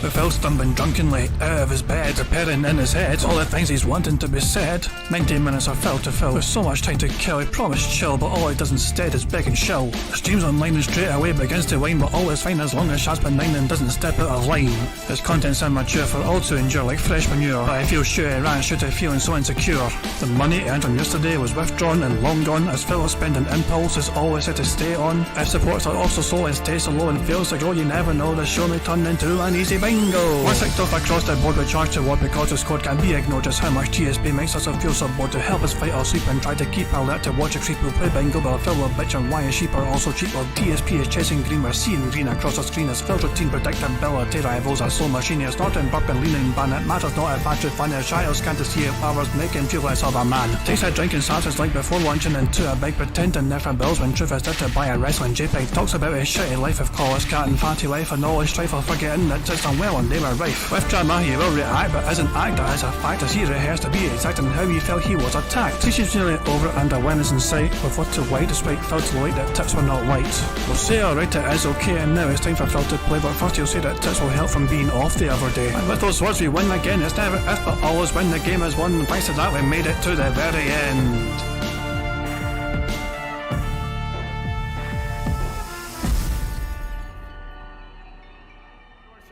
With Phil stumbling drunkenly out of his bed, appearing in his head all the things he's wanting to be said. 19 minutes of Phil to Phil, with so much time to kill. He promised chill, but all he does instead is beg and show. Streams online and straight away begins to whine, but all is fine as long as Shaz benign and doesn't step out of line. His content's immature for all to endure like fresh manure, but I feel sure he ran shoot of feeling so insecure. The money earned on yesterday was withdrawn and long gone, as Phil spending impulse is always had to stay on. If supports are also slow and stays so low and fails to grow, you never know, the show may turn into an easy bingo. Once ticked off across the board with charge to what because his code can be ignored, just how much DSP makes us feel so bored. To help us fight or sleep and try to keep alert to watch a creep who play bingo, but Phil will bitch and why his sheep are also cheap. While DSP is chasing green, we're seeing green across the screen as Phil's routine predictability rivals our soul machine. He's not in burping, leaning ban. It matters not if that's fun. His child's can't see if hours make him feel less of a man. Takes a drink and starts his like before lunching into a big pretending never bills when truth is there to buy a wrestling JPEG. Talks about his shitty life of college cat and fatty life and all his strife of forgetting that it's done well and they were rife. With drama he will react but isn't act as a fact as he rehearsed to be exact and how he felt he was attacked. He's nearly over and a win is in sight with what to white despite Phil to light that tips were not white. We'll say alright it is okay and now it's time for Phil to play, but first he'll say that tips will help from being off the other day. And with those words we win again. It's never if but always when the game is won. Thanks to that we made it to the very end.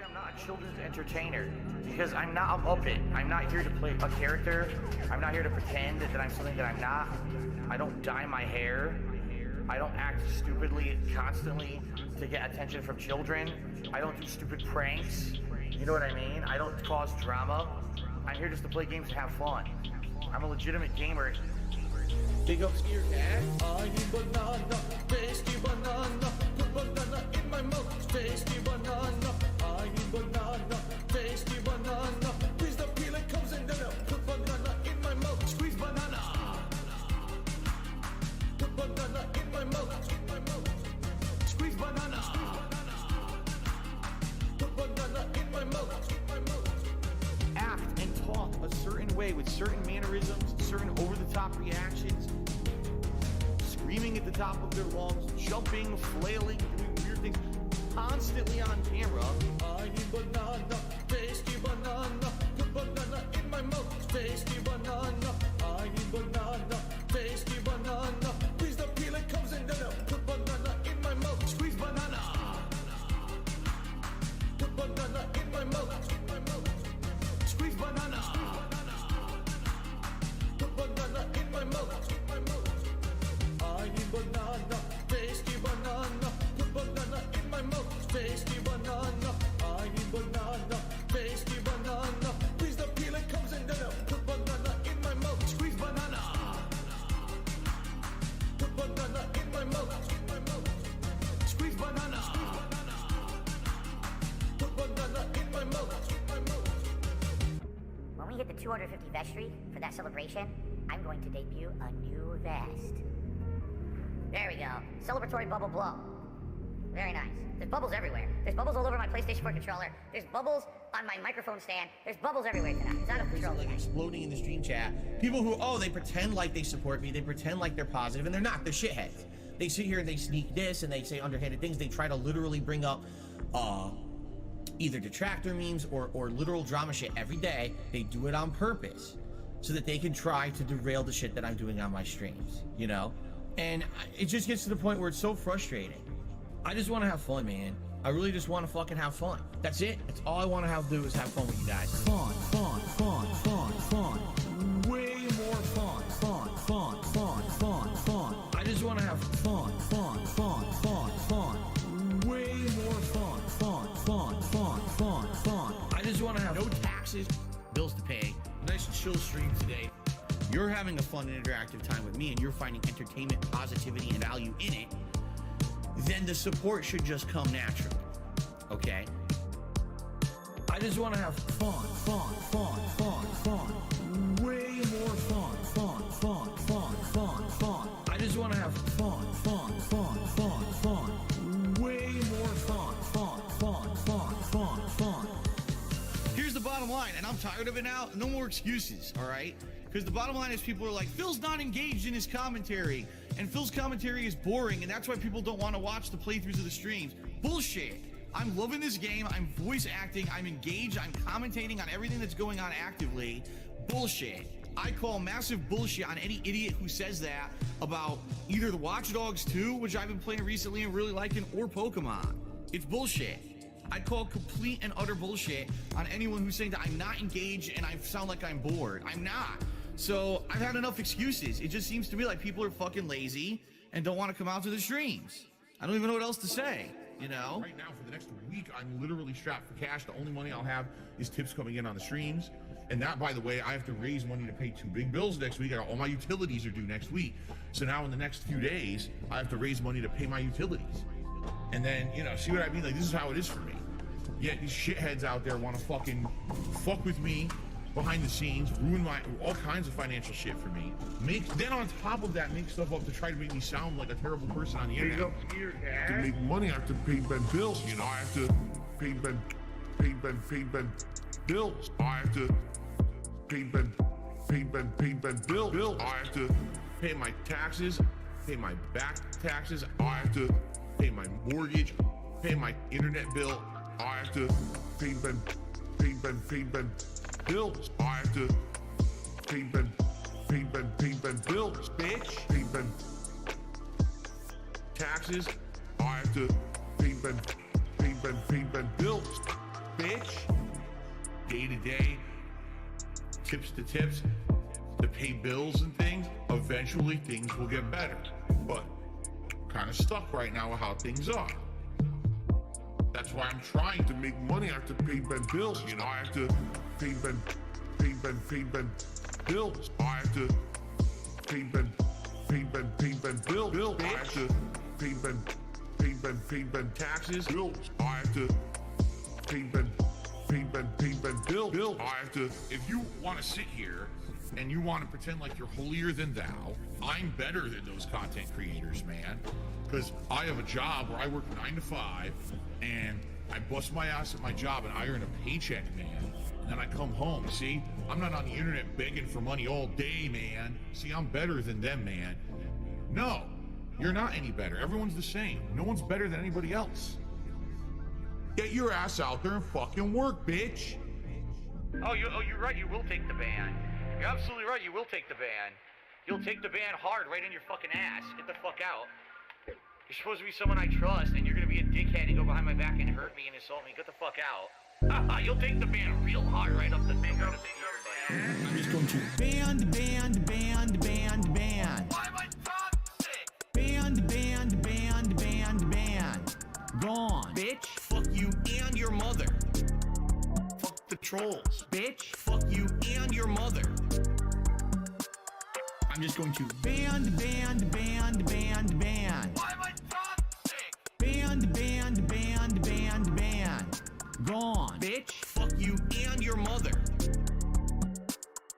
I'm not a children's entertainer because I'm not a Muppet. I'm not here to play a character. I'm not here to pretend that I'm something that I'm not. I don't dye my hair. I don't act stupidly constantly to get attention from children. I don't do stupid pranks. You know what I mean? I don't cause drama. I'm here just to play games and have fun. I'm a legitimate gamer. Big ups to your dad. I need banana, tasty banana. Put banana in my mouth, tasty banana. I need banana, tasty banana. Please the peel it comes in the milk. Put banana in my mouth, squeeze banana. Put banana in my mouth, squeeze banana. Put banana in my mouth. Act and talk a certain way with certain mannerisms, certain over-the-top reactions, screaming at the top of their lungs, jumping, flailing, doing weird things, constantly on camera. I need banana, tasty banana. Put banana in my mouth, tasty banana. I need banana, tasty banana. Please the peel it comes in the milk. Put banana in my mouth, squeeze banana. Put banana in my mouth, squeeze banana. Put banana in my mouth. I need banana, tasty banana. Put banana in my mouth, tasty banana. I need banana, tasty banana. Please the peel it comes in the milk. Put banana in my mouth, squeeze banana. Put banana in my mouth, squeeze banana. Put banana in my mouth. When we hit the 250 vestry for that celebration, I'm going to debut a new vest. There we go. Celebratory bubble blow. Very nice. There's bubbles everywhere. There's bubbles all over my PlayStation 4 controller. There's bubbles on my microphone stand. There's bubbles everywhere tonight. It's out of control. Like exploding in the stream chat. People who, they pretend like they support me. They pretend like they're positive, and they're not. They're shitheads. They sit here and they sneak this, and they say underhanded things. They try to literally bring up either detractor memes or literal drama shit every day. They do it on purpose so that they can try to derail the shit that I'm doing on my streams, you know? And it just gets to the point where it's so frustrating. I just want to have fun, man. I really just want to fucking have fun. That's it. That's all I want to do is have fun with you guys. Fun. Way more fun. I just want to have fun. Way more fun. I just want to have no taxes, bills to pay, nice chill stream today. You're having a fun and interactive time with me and you're finding entertainment, positivity, and value in it, then the support should just come naturally, okay? I just want to have fun. Way more fun. I just want to have fun. Way more fun. Here's the bottom line, and I'm tired of it now. No more excuses, all right? Because the bottom line is people are like, Phil's not engaged in his commentary, and Phil's commentary is boring, and that's why people don't want to watch the playthroughs of the streams. Bullshit. I'm loving this game. I'm voice acting. I'm engaged. I'm commentating on everything that's going on actively. Bullshit. I call massive bullshit on any idiot who says that about either the Watch Dogs 2, which I've been playing recently and really liking, or Pokemon. It's bullshit. I call complete and utter bullshit on anyone who's saying that I'm not engaged and I sound like I'm bored. I'm not. So I've had enough excuses. It just seems to me like people are fucking lazy and don't want to come out to the streams. I don't even know what else to say, you know? Right now, for the next week, I'm literally strapped for cash. The only money I'll have is tips coming in on the streams. And that, by the way, I have to raise money to pay 2 big bills next week. All my utilities are due next week. So now in the next few days, I have to raise money to pay my utilities. And then, you know, see what I mean? Like, this is how it is for me. Yet these shitheads out there want to fucking fuck with me behind the scenes, ruin my all kinds of financial shit for me. Then on top of that, make stuff up to try to make me sound like a terrible person on the internet. To make money, I have to pay Ben bills. You know, I have to pay Ben bills. I have to pay Ben bills. I have to pay my taxes, pay my back taxes. I have to pay my mortgage, pay my internet bill. I have to pay Ben bills. I have to pay Ben bills, bitch. Pay Ben Taxes. I have to pay Ben bills, bitch. Day to day, tips to tips, to pay bills and things. Eventually things will get better, but kind of stuck right now with how things are. That's why I'm trying to To make money, I have to pay Ben bills. You know, I have to pay Ben bills. I have to pay Ben bills. I have to pay Ben taxes. bills. I have to pay Ben bills. I have to. If you want to sit here and you want to pretend like you're holier than thou, I'm better than those content creators, man. Because I have a job where I work 9 to 5 and I bust my ass at my job and I earn a paycheck, man. And then I come home. See, I'm not on the internet begging for money all day, man. See, I'm better than them, man. No, you're not any better. Everyone's the same. No one's better than anybody else. Get your ass out there and fucking work, bitch. You're right. You will take the ban. You're absolutely right. You will take the ban. You'll take the ban hard right in your fucking ass. Get the fuck out. You're supposed to be someone I trust, and you're gonna be a dickhead and go behind my back and hurt me and insult me. Get the fuck out. You'll take the ban real hard right up the finger. I'm just going to ban. Why am I toxic? Ban. Gone. Bitch, fuck you and your mother. Fuck the trolls. Bitch. Fuck you and your mother. I'm just going to ban. Why am I toxic? Ban. Gone. Bitch, fuck you and your mother.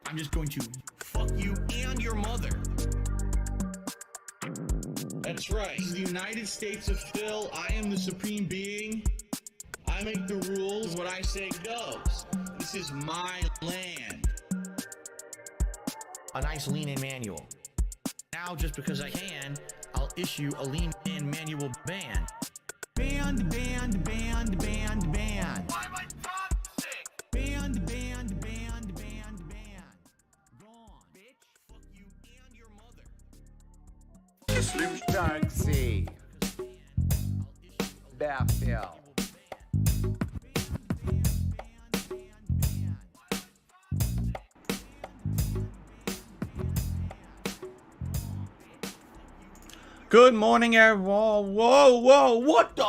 I'm just going to Fuck you and your mother. That's right. This is the United States of Phil. I am the supreme being. I make the rules. What I say goes. This is my land. A nice lean-in manual. Now, just because I can, I'll issue a lean-in manual ban. ban. Why am I toxic? Ban. Gone. Bitch, fuck you and your mother. Slim Taxi. Backfill. Good morning, everyone. Whoa, what the?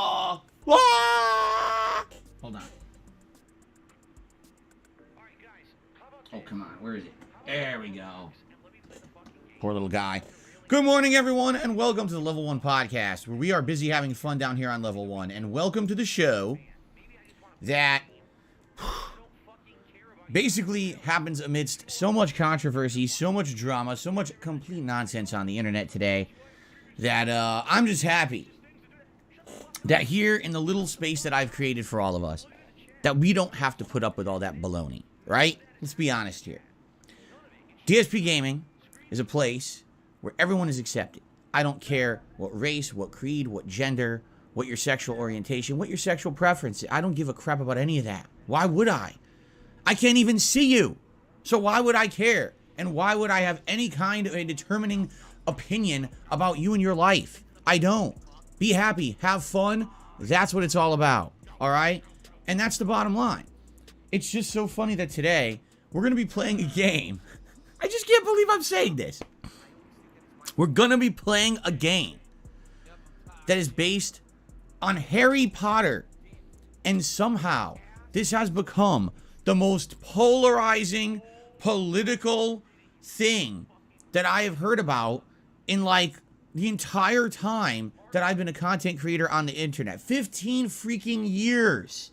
What? Hold on. Oh, come on. Where is it? There we go. Poor little guy. Good morning, everyone, and welcome to the Level 1 podcast, where we are busy having fun down here on Level 1. And welcome to the show that basically happens amidst so much controversy, so much drama, so much complete nonsense on the internet today that I'm just happy that here in the little space that I've created for all of us, that we don't have to put up with all that baloney, right? Let's be honest here. DSP Gaming is a place where everyone is accepted. I don't care what race, what creed, what gender, what your sexual orientation, what your sexual preference is. I don't give a crap about any of that. Why would I? I can't even see you. So why would I care? And why would I have any kind of a determining opinion about you and your life? I don't. Be happy. Have fun. That's what it's all about. All right? And that's the bottom line. It's just so funny that today we're going to be playing a game. I just can't believe I'm saying this. We're going to be playing a game that is based on Harry Potter. And somehow this has become the most polarizing political thing that I have heard about in like the entire time that I've been a content creator on the internet. 15 freaking years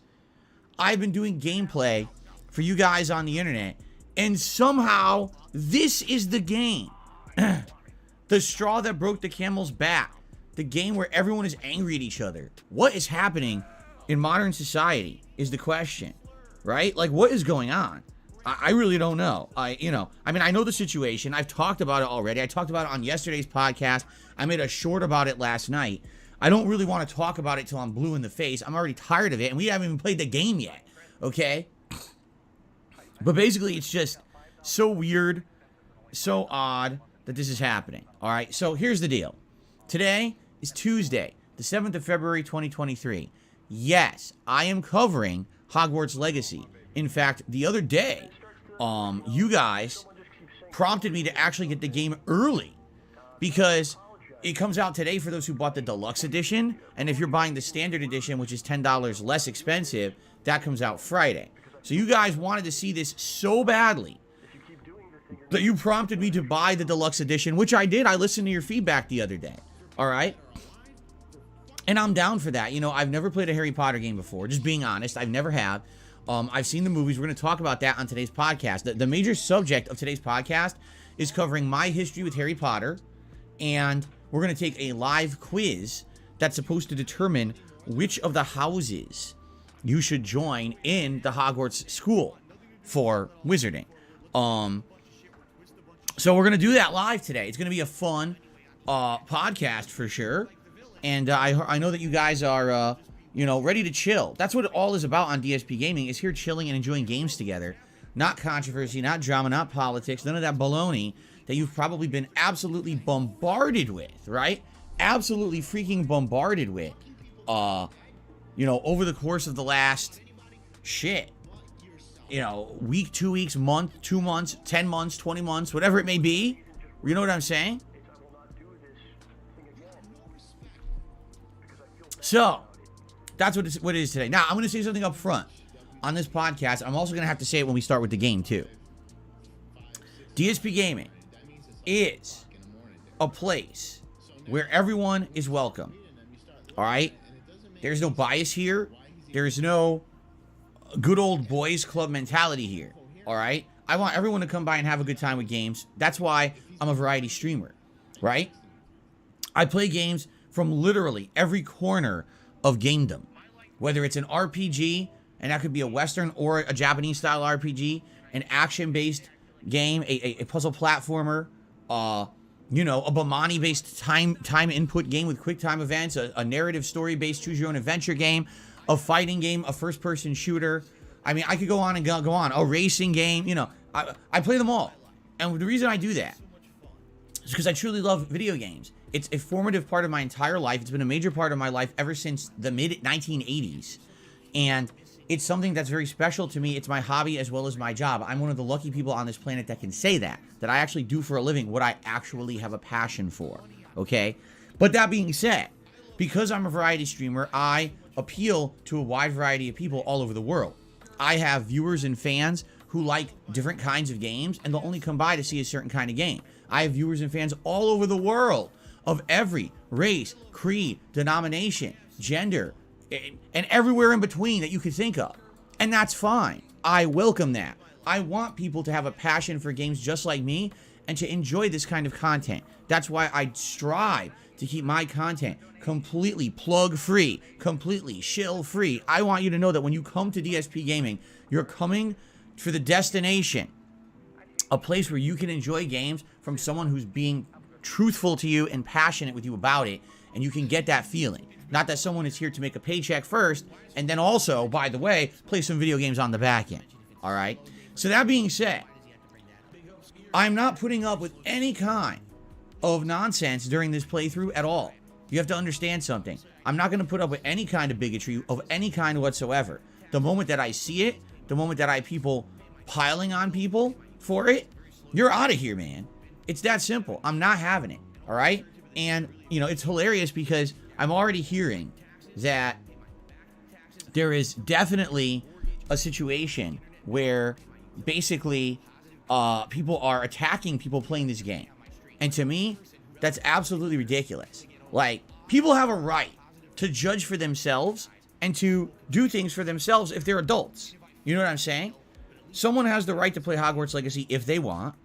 I've been doing gameplay for you guys on the internet, and somehow this is the game. The straw that broke the camel's back. The game where everyone is angry at each other. What is happening in modern society is the question, right? Like, what is going on? I really don't know. I know the situation. I've talked about it already. I talked about it on yesterday's podcast. I made a short about it last night. I don't really want to talk about it till I'm blue in the face. I'm already tired of it, and we haven't even played the game yet, okay? But basically, it's just so weird, so odd that this is happening, all right? So here's the deal. Today is Tuesday, the 7th of February, 2023. Yes, I am covering Hogwarts Legacy. In fact, the other day, you guys prompted me to actually get the game early because it comes out today for those who bought the deluxe edition, and if you're buying the standard edition, which is $10 less expensive, that comes out Friday. So you guys wanted to see this so badly that you prompted me to buy the deluxe edition, which I did. I listened to your feedback the other day. All right? And I'm down for that. You know, I've never played a Harry Potter game before. Just being honest, I've never have. I've seen the movies. We're going to talk about that on today's podcast. The major subject of today's podcast is covering my history with Harry Potter, and we're going to take a live quiz that's supposed to determine which of the houses you should join in the Hogwarts school for wizarding. So we're going to do that live today. It's going to be a fun podcast for sure. And I know that you guys are, ready to chill. That's what it all is about on DSP Gaming, is here chilling and enjoying games together. Not controversy, not drama, not politics, none of that baloney that you've probably been absolutely bombarded with, right? Absolutely freaking bombarded with, over the course of the last week, 2 weeks, month, 2 months, 10 months, 20 months, whatever it may be. You know what I'm saying? So, that's what it is today. Now, I'm going to say something up front on this podcast. I'm also going to have to say it when we start with the game, too. DSP Gaming is a place where everyone is welcome. All right? There's no bias here. There's no good old boys club mentality here. All right? I want everyone to come by and have a good time with games. That's why I'm a variety streamer. Right? I play games from literally every corner of gamedom. Whether it's an RPG, and that could be a Western or a Japanese-style RPG, an action-based game, a puzzle platformer, a Bomani-based time input game with quick time events, a narrative story-based choose-your-own-adventure game, a fighting game, a first-person shooter. I mean, I could go on and go on. A racing game, I play them all. And the reason I do that is because I truly love video games. It's a formative part of my entire life. It's been a major part of my life ever since the mid-1980s. And it's something that's very special to me. It's my hobby as well as my job. I'm one of the lucky people on this planet that can say that I actually do for a living what I actually have a passion for, okay? But that being said, because I'm a variety streamer, I appeal to a wide variety of people all over the world. I have viewers and fans who like different kinds of games, and they'll only come by to see a certain kind of game. I have viewers and fans all over the world of every race, creed, denomination, gender, and everywhere in between that you could think of. And that's fine. I welcome that. I want people to have a passion for games just like me and to enjoy this kind of content. That's why I strive to keep my content completely plug-free, completely shill-free. I want you to know that when you come to DSP Gaming, you're coming for the destination, a place where you can enjoy games from someone who's being truthful to you and passionate with you about it, and you can get that feeling. Not that someone is here to make a paycheck first, and then also, by the way, play some video games on the back end. All right? So that being said, I'm not putting up with any kind of nonsense during this playthrough at all. You have to understand something. I'm not going to put up with any kind of bigotry of any kind whatsoever. The moment that I see it, the moment that people piling on people for it, you're out of here, man. It's that simple. I'm not having it. All right? And, you know, it's hilarious because I'm already hearing that there is definitely a situation where basically people are attacking people playing this game. And to me, that's absolutely ridiculous. Like, people have a right to judge for themselves and to do things for themselves if they're adults. You know what I'm saying? Someone has the right to play Hogwarts Legacy if they want.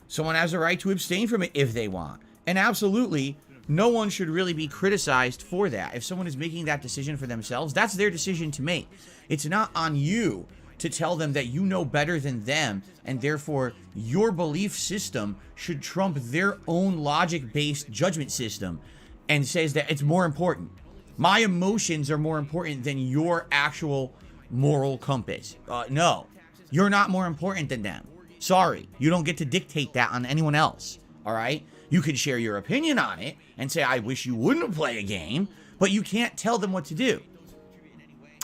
Someone has the right to abstain from it if they want. And absolutely, no one should really be criticized for that. If someone is making that decision for themselves, that's their decision to make. It's not on you to tell them that you know better than them, and therefore your belief system should trump their own logic-based judgment system and says that it's more important. My emotions are more important than your actual moral compass. No, you're not more important than them. Sorry, you don't get to dictate that on anyone else, all right? You can share your opinion on it and say, I wish you wouldn't play a game, but you can't tell them what to do.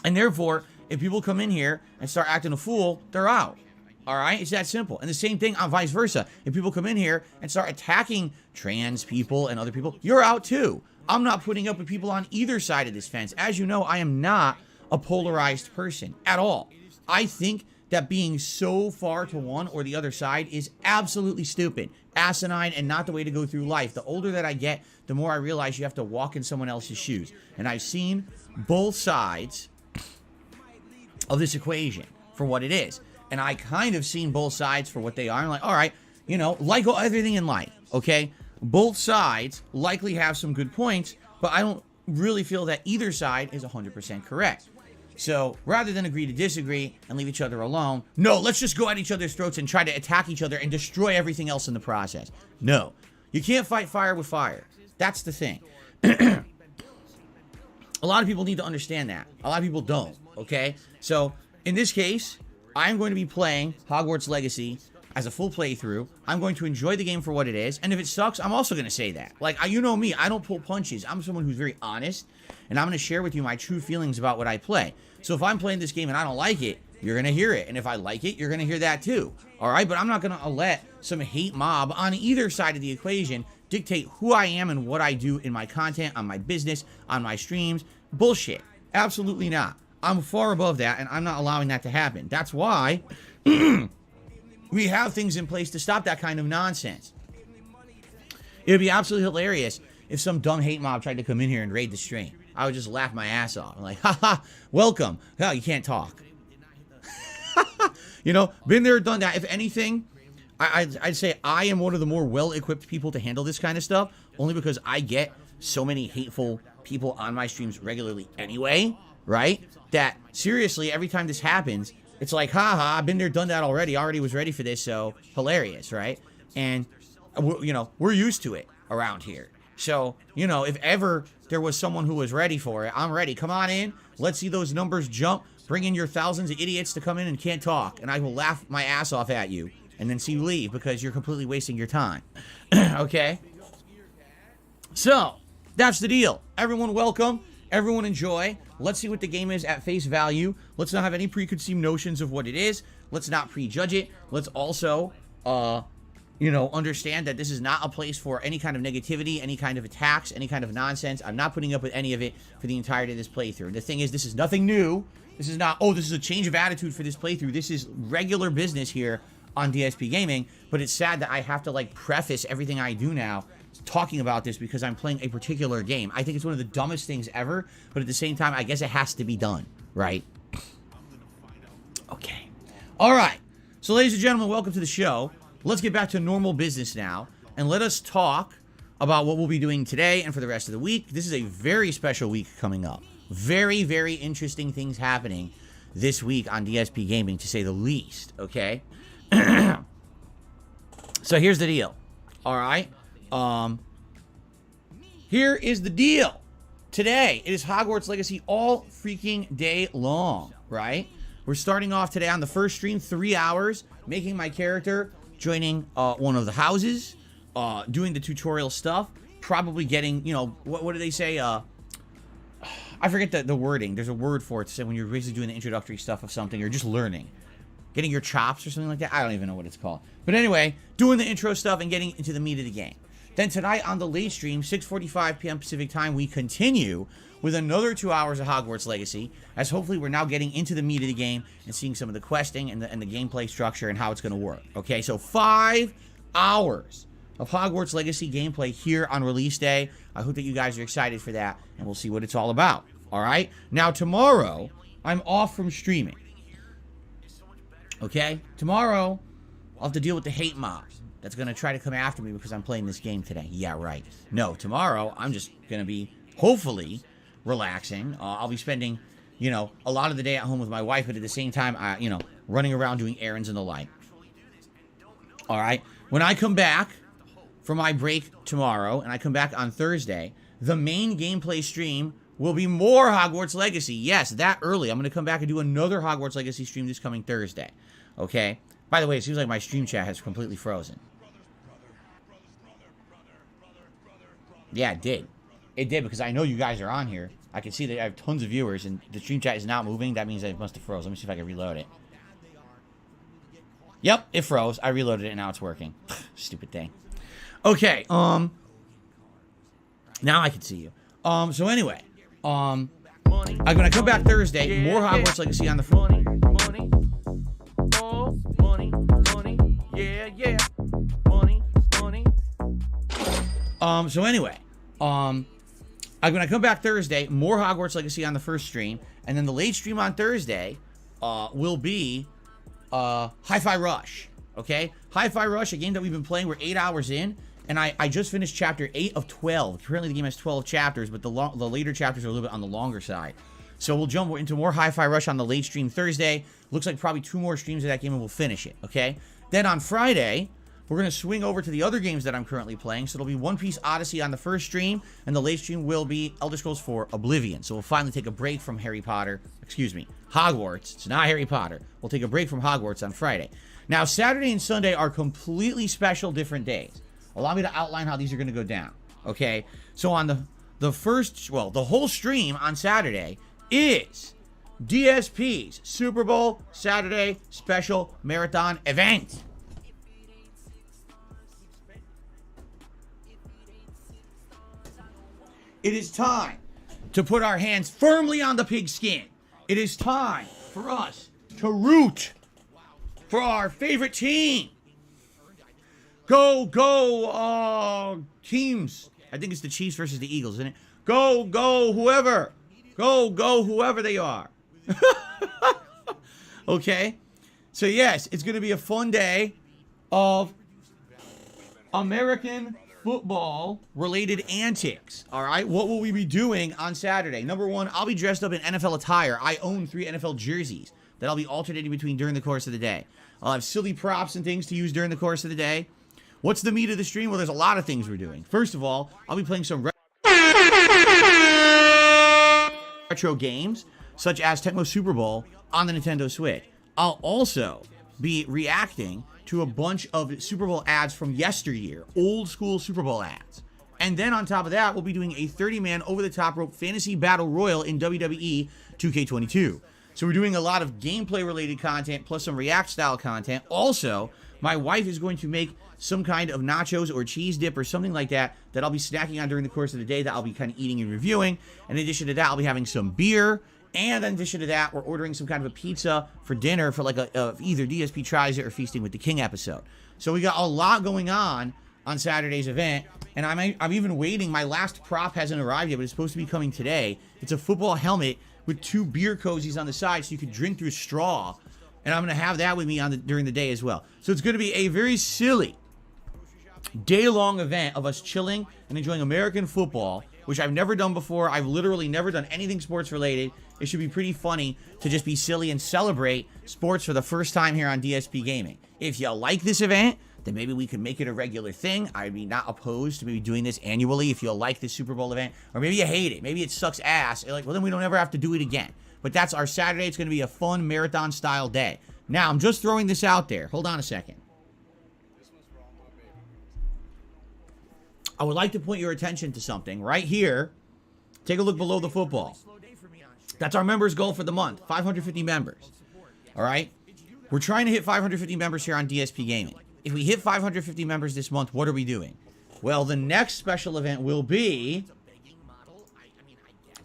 And therefore, if people come in here and start acting a fool, they're out. All right? It's that simple. And the same thing on vice versa. If people come in here and start attacking trans people and other people, you're out too. I'm not putting up with people on either side of this fence. As you know, I am not a polarized person at all. I think that being so far to one or the other side is absolutely stupid, asinine, and not the way to go through life. The older that I get, the more I realize you have to walk in someone else's shoes. And I've seen both sides of this equation for what it is. And I kind of seen both sides for what they are. I'm like, all right, you know, like everything in life, okay? Both sides likely have some good points, but I don't really feel that either side is 100% correct. So rather than agree to disagree and leave each other alone, no, let's just go at each other's throats and try to attack each other and destroy everything else in the process. No, you can't fight fire with fire. That's the thing. A lot of people need to understand that. A lot of people don't, okay? So in this case, I'm going to be playing Hogwarts Legacy as a full playthrough. I'm going to enjoy the game for what it is. And if it sucks, I'm also going to say that. Like, you know me, I don't pull punches. I'm someone who's very honest. And I'm going to share with you my true feelings about what I play. So if I'm playing this game and I don't like it, you're going to hear it. And if I like it, you're going to hear that too. All right? But I'm not going to let some hate mob on either side of the equation dictate who I am and what I do in my content, on my business, on my streams. Bullshit. Absolutely not. I'm far above that, and I'm not allowing that to happen. That's why we have things in place to stop that kind of nonsense. It would be absolutely hilarious if some dumb hate mob tried to come in here and raid the stream. I would just laugh my ass off. I'm like, haha, welcome. Hell, you can't talk. You know, been there, done that. If anything, I'd say I am one of the more well-equipped people to handle this kind of stuff, only because I get so many hateful people on my streams regularly anyway, right? That, seriously, every time this happens, it's like, haha, I've been there, done that already. Already was ready for this, so hilarious, right? And, you know, we're used to it around here. So, you know, if ever there was someone who was ready for it, I'm ready. Come on in. Let's see those numbers jump. Bring in your thousands of idiots to come in and can't talk. And I will laugh my ass off at you and then see you leave because you're completely wasting your time. Okay? So, that's the deal. Everyone welcome. Everyone enjoy. Let's see what the game is at face value. Let's not have any preconceived notions of what it is. Let's not prejudge it. Let's also, you know, understand that this is not a place for any kind of negativity, any kind of attacks, any kind of nonsense. I'm not putting up with any of it for the entirety of this playthrough. The thing is, this is nothing new. This is not, oh, this is a change of attitude for this playthrough. This is regular business here on DSP Gaming, but it's sad that I have to, like, preface everything I do now talking about this because I'm playing a particular game. I think it's one of the dumbest things ever, but at the same time, I guess it has to be done, right? Okay. All right. So, ladies and gentlemen, welcome to the show. Let's get back to normal business now, and let us talk about what we'll be doing today and for the rest of the week. This is a very special week coming up. Very, very interesting things happening this week on DSP Gaming, to say the least, okay? So here's the deal, all right? Here is the deal. today, it is Hogwarts Legacy all freaking day long, right? We're starting off today on the first stream, 3 hours, making my character, joining one of the houses, doing the tutorial stuff, probably getting, you know, what do they say? I forget the wording. There's a word for it to say when you're basically doing the introductory stuff of something, or just learning. Getting your chops or something like that. I don't even know what it's called. But anyway, doing the intro stuff and getting into the meat of the game. Then tonight on the late stream, 6:45 p.m. Pacific time, we continue with another 2 hours of Hogwarts Legacy, as hopefully we're now getting into the meat of the game and seeing some of the questing and the gameplay structure and how it's going to work. Okay, so 5 hours of Hogwarts Legacy gameplay here on release day. I hope that you guys are excited for that, and we'll see what it's all about. All right? Now, tomorrow, I'm off from streaming. Okay? Tomorrow, I'll have to deal with the hate mob that's going to try to come after me because I'm playing this game today. Yeah, right. No, tomorrow, I'm just going to be, hopefully, relaxing. I'll be spending, you know, a lot of the day at home with my wife, but at the same time, you know, running around doing errands and the like. All right? When I come back from my break tomorrow, and I come back on Thursday, the main gameplay stream will be more Hogwarts Legacy. Yes, that early. I'm going to come back and do another Hogwarts Legacy stream this coming Thursday. Okay? By the way, it seems like my stream chat has completely frozen. Yeah, it did. It did, because I know you guys are on here. I can see that I have tons of viewers, and the stream chat is not moving. That means that it must have froze. Let me see if I can reload it. Yep, it froze. I reloaded it, and now it's working. Stupid thing. Okay, now I can see you. So anyway, I'm gonna come back Thursday, more Hogwarts Legacy on the front. Money, oh, money, yeah, money. So anyway, I'm gonna come back Thursday, more Hogwarts Legacy on the first stream, and then the late stream on Thursday, will be, Hi-Fi Rush, okay? Hi-Fi Rush, a game that we've been playing, we're 8 hours in, and I just finished chapter 8 of 12. Currently the game has 12 chapters, but the later chapters are a little bit on the longer side. So we'll jump into more Hi-Fi Rush on the late stream Thursday. Looks like probably 2 more streams of that game and we'll finish it, okay? Then on Friday, we're going to swing over to the other games that I'm currently playing. So it'll be One Piece Odyssey on the first stream, and the late stream will be Elder Scrolls 4 Oblivion. So we'll finally take a break from Hogwarts. It's not Harry Potter. We'll take a break from Hogwarts on Friday. Now, Saturday and Sunday are completely special different days. Allow me to outline how these are going to go down, okay? So on the whole stream on Saturday is DSP's Super Bowl Saturday Special Marathon Event. It is time to put our hands firmly on the pigskin. It is time for us to root for our favorite team. Go, teams. I think it's the Chiefs versus the Eagles, isn't it? Go, whoever. Go, whoever they are. Okay? So, yes, it's going to be a fun day of American football-related antics. All right? What will we be doing on Saturday? Number one, I'll be dressed up in NFL attire. I own 3 NFL jerseys that I'll be alternating between during the course of the day. I'll have silly props and things to use during the course of the day. What's the meat of the stream? Well, there's a lot of things we're doing. First of all, I'll be playing some retro games, such as Tecmo Super Bowl on the Nintendo Switch. I'll also be reacting to a bunch of Super Bowl ads from yesteryear, old school Super Bowl ads. And then on top of that, we'll be doing a 30-man over-the-top rope fantasy battle royal in WWE 2K22. So we're doing a lot of gameplay-related content, plus some React-style content. Also, my wife is going to make some kind of nachos or cheese dip or something like that I'll be snacking on during the course of the day that I'll be kind of eating and reviewing. In addition to that, I'll be having some beer. And in addition to that, we're ordering some kind of a pizza for dinner for like either DSP Tries It or Feasting with the King episode. So we got a lot going on Saturday's event. And I'm even waiting. My last prop hasn't arrived yet, but it's supposed to be coming today. It's a football helmet with 2 beer cozies on the side so you could drink through a straw. And I'm going to have that with me during the day as well. So it's going to be a very silly day-long event of us chilling and enjoying American football, which I've never done before. I've literally never done anything sports-related. It should be pretty funny to just be silly and celebrate sports for the first time here on DSP Gaming. If you like this event, then maybe we could make it a regular thing. I'd be not opposed to maybe doing this annually if you like this Super Bowl event. Or maybe you hate it. Maybe it sucks ass. You're like, well, then we don't ever have to do it again. But that's our Saturday. It's going to be a fun marathon-style day. Now, I'm just throwing this out there. Hold on a second. I would like to point your attention to something right here. Take a look below the football. That's our members goal for the month, 550 members. All right? We're trying to hit 550 members here on DSP Gaming. If we hit 550 members this month, what are we doing? Well, the next special event will be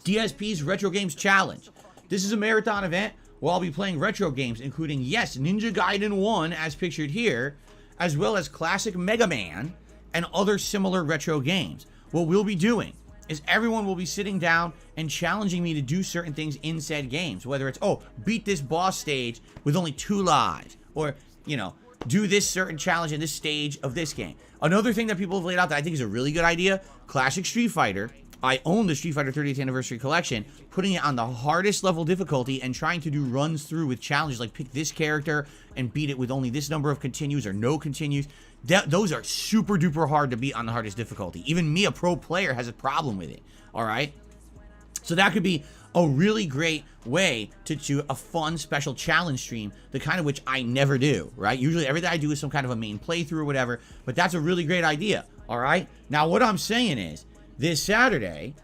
DSP's Retro Games Challenge. This is a marathon event where I'll be playing retro games, including, yes, Ninja Gaiden 1, as pictured here, as well as classic Mega Man and other similar retro games. What we'll be doing is everyone will be sitting down and challenging me to do certain things in said games. Whether it's, oh, beat this boss stage with only 2 lives. Or, you know, do this certain challenge in this stage of this game. Another thing that people have laid out that I think is a really good idea, classic Street Fighter. I own the Street Fighter 30th Anniversary Collection, putting it on the hardest level difficulty and trying to do runs through with challenges like pick this character and beat it with only this number of continues or no continues. Those are super duper hard to beat on the hardest difficulty. Even me, a pro player, has a problem with it. All right? So that could be a really great way to do a fun special challenge stream, the kind of which I never do, right? Usually everything I do is some kind of a main playthrough or whatever, but that's a really great idea, all right? Now, what I'm saying is, this Saturday,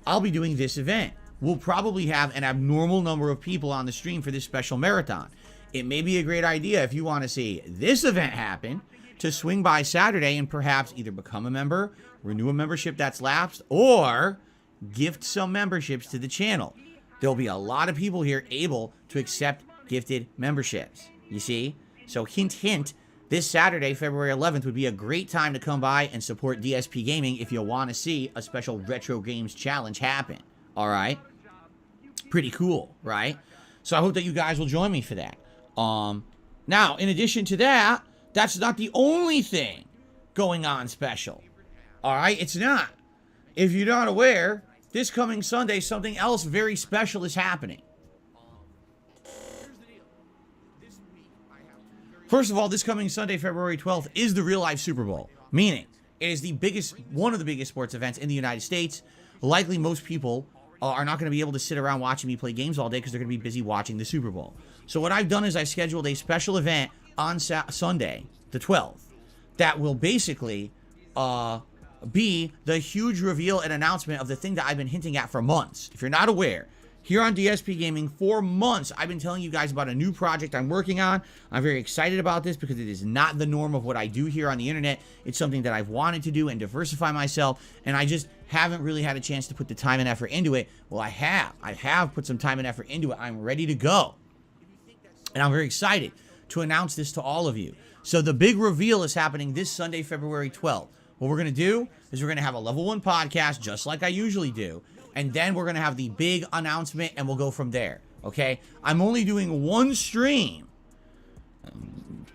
I'll be doing this event. We'll probably have an abnormal number of people on the stream for this special marathon. It may be a great idea if you want to see this event happen, to swing by Saturday and perhaps either become a member, renew a membership that's lapsed, or gift some memberships to the channel. There'll be a lot of people here able to accept gifted memberships, you see? So hint, hint, this Saturday, February 11th, would be a great time to come by and support DSP Gaming if you want to see a special Retro Games Challenge happen, all right? Pretty cool, right? So I hope that you guys will join me for that. Now, in addition to that, that's not the only thing going on special. All right? It's not. If you're not aware, this coming Sunday, something else very special is happening. First of all, this coming Sunday, February 12th, is the real-life Super Bowl. Meaning, it is the biggest, one of the biggest sports events in the United States. Likely most people are not going to be able to sit around watching me play games all day because they're going to be busy watching the Super Bowl. So what I've done is I've scheduled a special event on Sunday, the 12th, that will basically be the huge reveal and announcement of the thing that I've been hinting at for months. If you're not aware, here on DSP Gaming, for months, I've been telling you guys about a new project I'm working on. I'm very excited about this because it is not the norm of what I do here on the internet. It's something that I've wanted to do and diversify myself, and I just haven't really had a chance to put the time and effort into it. Well, I have. I have put some time and effort into it. I'm ready to go. And I'm very excited to announce this to all of you. So the big reveal is happening this Sunday, February 12th. What we're going to do is we're going to have a level 1 podcast just like I usually do. And then we're going to have the big announcement and we'll go from there. Okay? I'm only doing one stream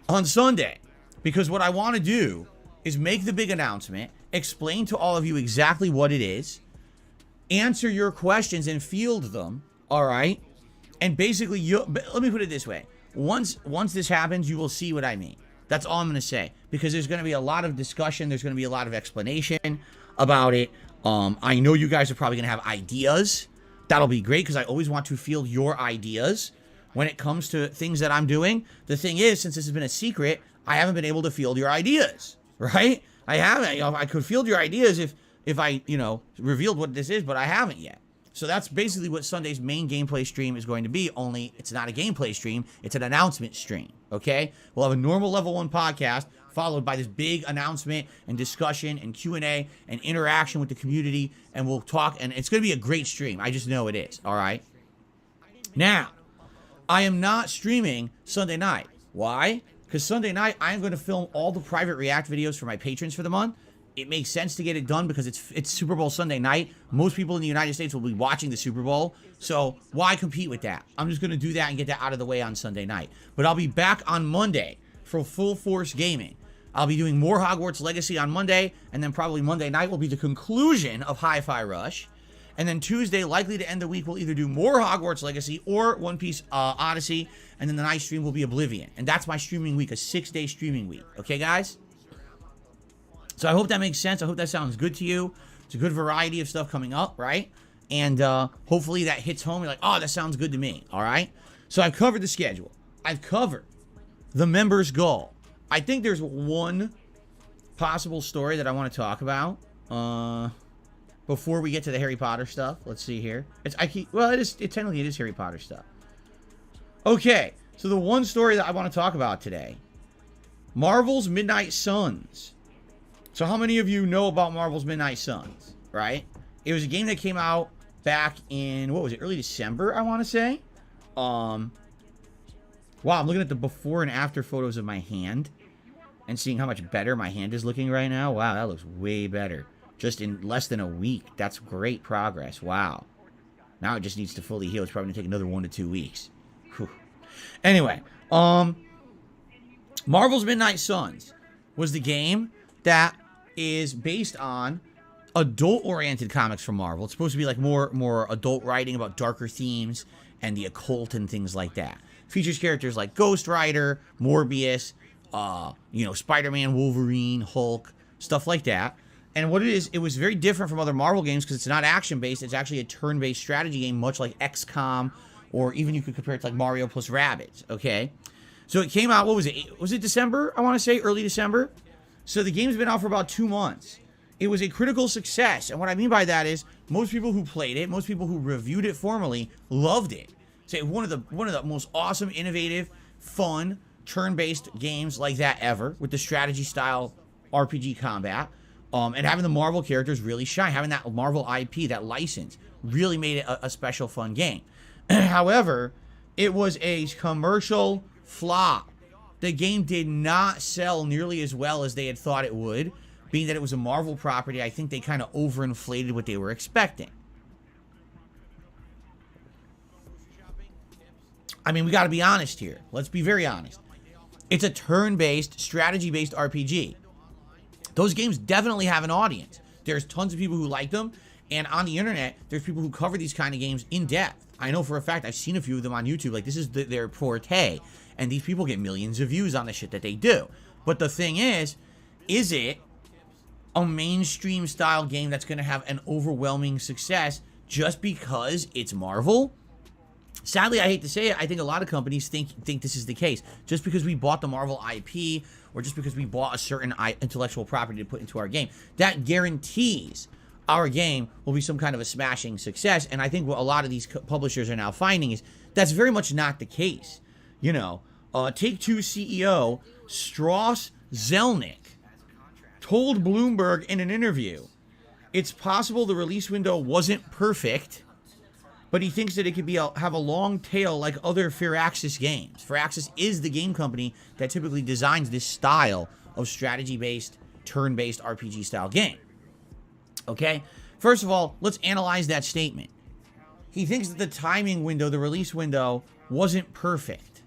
on Sunday because what I want to do is make the big announcement, explain to all of you exactly what it is, answer your questions and field them. All right? And basically, let me put it this way. Once this happens, you will see what I mean. That's all I'm going to say. Because there's going to be a lot of discussion. There's going to be a lot of explanation about it. I know you guys are probably going to have ideas. That'll be great because I always want to field your ideas when it comes to things that I'm doing. The thing is, since this has been a secret, I haven't been able to field your ideas. Right? I haven't. You know, I could field your ideas if I, revealed what this is, but I haven't yet. So that's basically what Sunday's main gameplay stream is going to be, only it's not a gameplay stream, it's an announcement stream, okay? We'll have a normal level 1 podcast, followed by this big announcement and discussion and Q&A and interaction with the community, and we'll talk, and it's going to be a great stream. I just know it is, all right? Now, I am not streaming Sunday night. Why? Because Sunday night, I am going to film all the private react videos for my patrons for the month. It makes sense to get it done because it's Super Bowl Sunday night. Most people in the United States will be watching the Super Bowl. So why compete with that? I'm just going to do that and get that out of the way on Sunday night. But I'll be back on Monday for full force gaming. I'll be doing more Hogwarts Legacy on Monday. And then probably Monday night will be the conclusion of Hi-Fi Rush. And then Tuesday, likely to end the week, we'll either do more Hogwarts Legacy or One Piece Odyssey. And then the night stream will be Oblivion. And that's my streaming week, a 6-day streaming week. Okay, guys? So I hope that makes sense. I hope that sounds good to you. It's a good variety of stuff coming up, right? And hopefully that hits home. You're like, oh, that sounds good to me. All right? So I've covered the schedule. I've covered the members' goal. I think there's one possible story that I want to talk about. Before we get to the Harry Potter stuff, let's see here. Technically it is Harry Potter stuff. Okay, so the one story that I want to talk about today, Marvel's Midnight Suns. So how many of you know about Marvel's Midnight Suns, right? It was a game that came out back in, what was it, early December, I want to say. Wow, I'm looking at the before and after photos of my hand and seeing how much better my hand is looking right now. Wow, that looks way better. Just in less than a week. That's great progress. Wow. Now it just needs to fully heal. It's probably going to take another 1 to 2 weeks. Whew. Anyway, Marvel's Midnight Suns was the game that is based on adult-oriented comics from Marvel. It's supposed to be like more adult writing about darker themes and the occult and things like that. Features characters like Ghost Rider, Morbius, Spider-Man, Wolverine, Hulk, stuff like that. And what it is, it was very different from other Marvel games because it's not action-based. It's actually a turn-based strategy game, much like XCOM, or even you could compare it to like Mario plus Rabbids, okay? So it came out, what was it? Was it December, I want to say? Early December? So the game's been out for about 2 months. It was a critical success. And what I mean by that is most people who played it, most people who reviewed it formally, loved it. So one of the most awesome, innovative, fun, turn-based games like that ever, with the strategy-style RPG combat. And having the Marvel characters really shine. Having that Marvel IP, that license, really made it a special, fun game. However, it was a commercial flop. The game did not sell nearly as well as they had thought it would. Being that it was a Marvel property, I think they kind of overinflated what they were expecting. I mean, we got to be honest here. Let's be very honest. It's a turn-based, strategy-based RPG. Those games definitely have an audience. There's tons of people who like them, and on the internet, there's people who cover these kind of games in depth. I know for a fact, I've seen a few of them on YouTube, like this is their forte, and these people get millions of views on the shit that they do. But the thing is it a mainstream style game that's going to have an overwhelming success just because it's Marvel? Sadly, I hate to say it, I think a lot of companies think this is the case. Just because we bought the Marvel IP, or just because we bought a certain intellectual property to put into our game, that guarantees our game will be some kind of a smashing success. And I think what a lot of these publishers are now finding is that's very much not the case. You know, Take-Two CEO Strauss Zelnick told Bloomberg in an interview, it's possible the release window wasn't perfect, but he thinks that it could have a long tail like other Firaxis games. Firaxis is the game company that typically designs this style of strategy-based, turn-based RPG-style game. Okay? First of all, let's analyze that statement. He thinks that the timing window, the release window, wasn't perfect.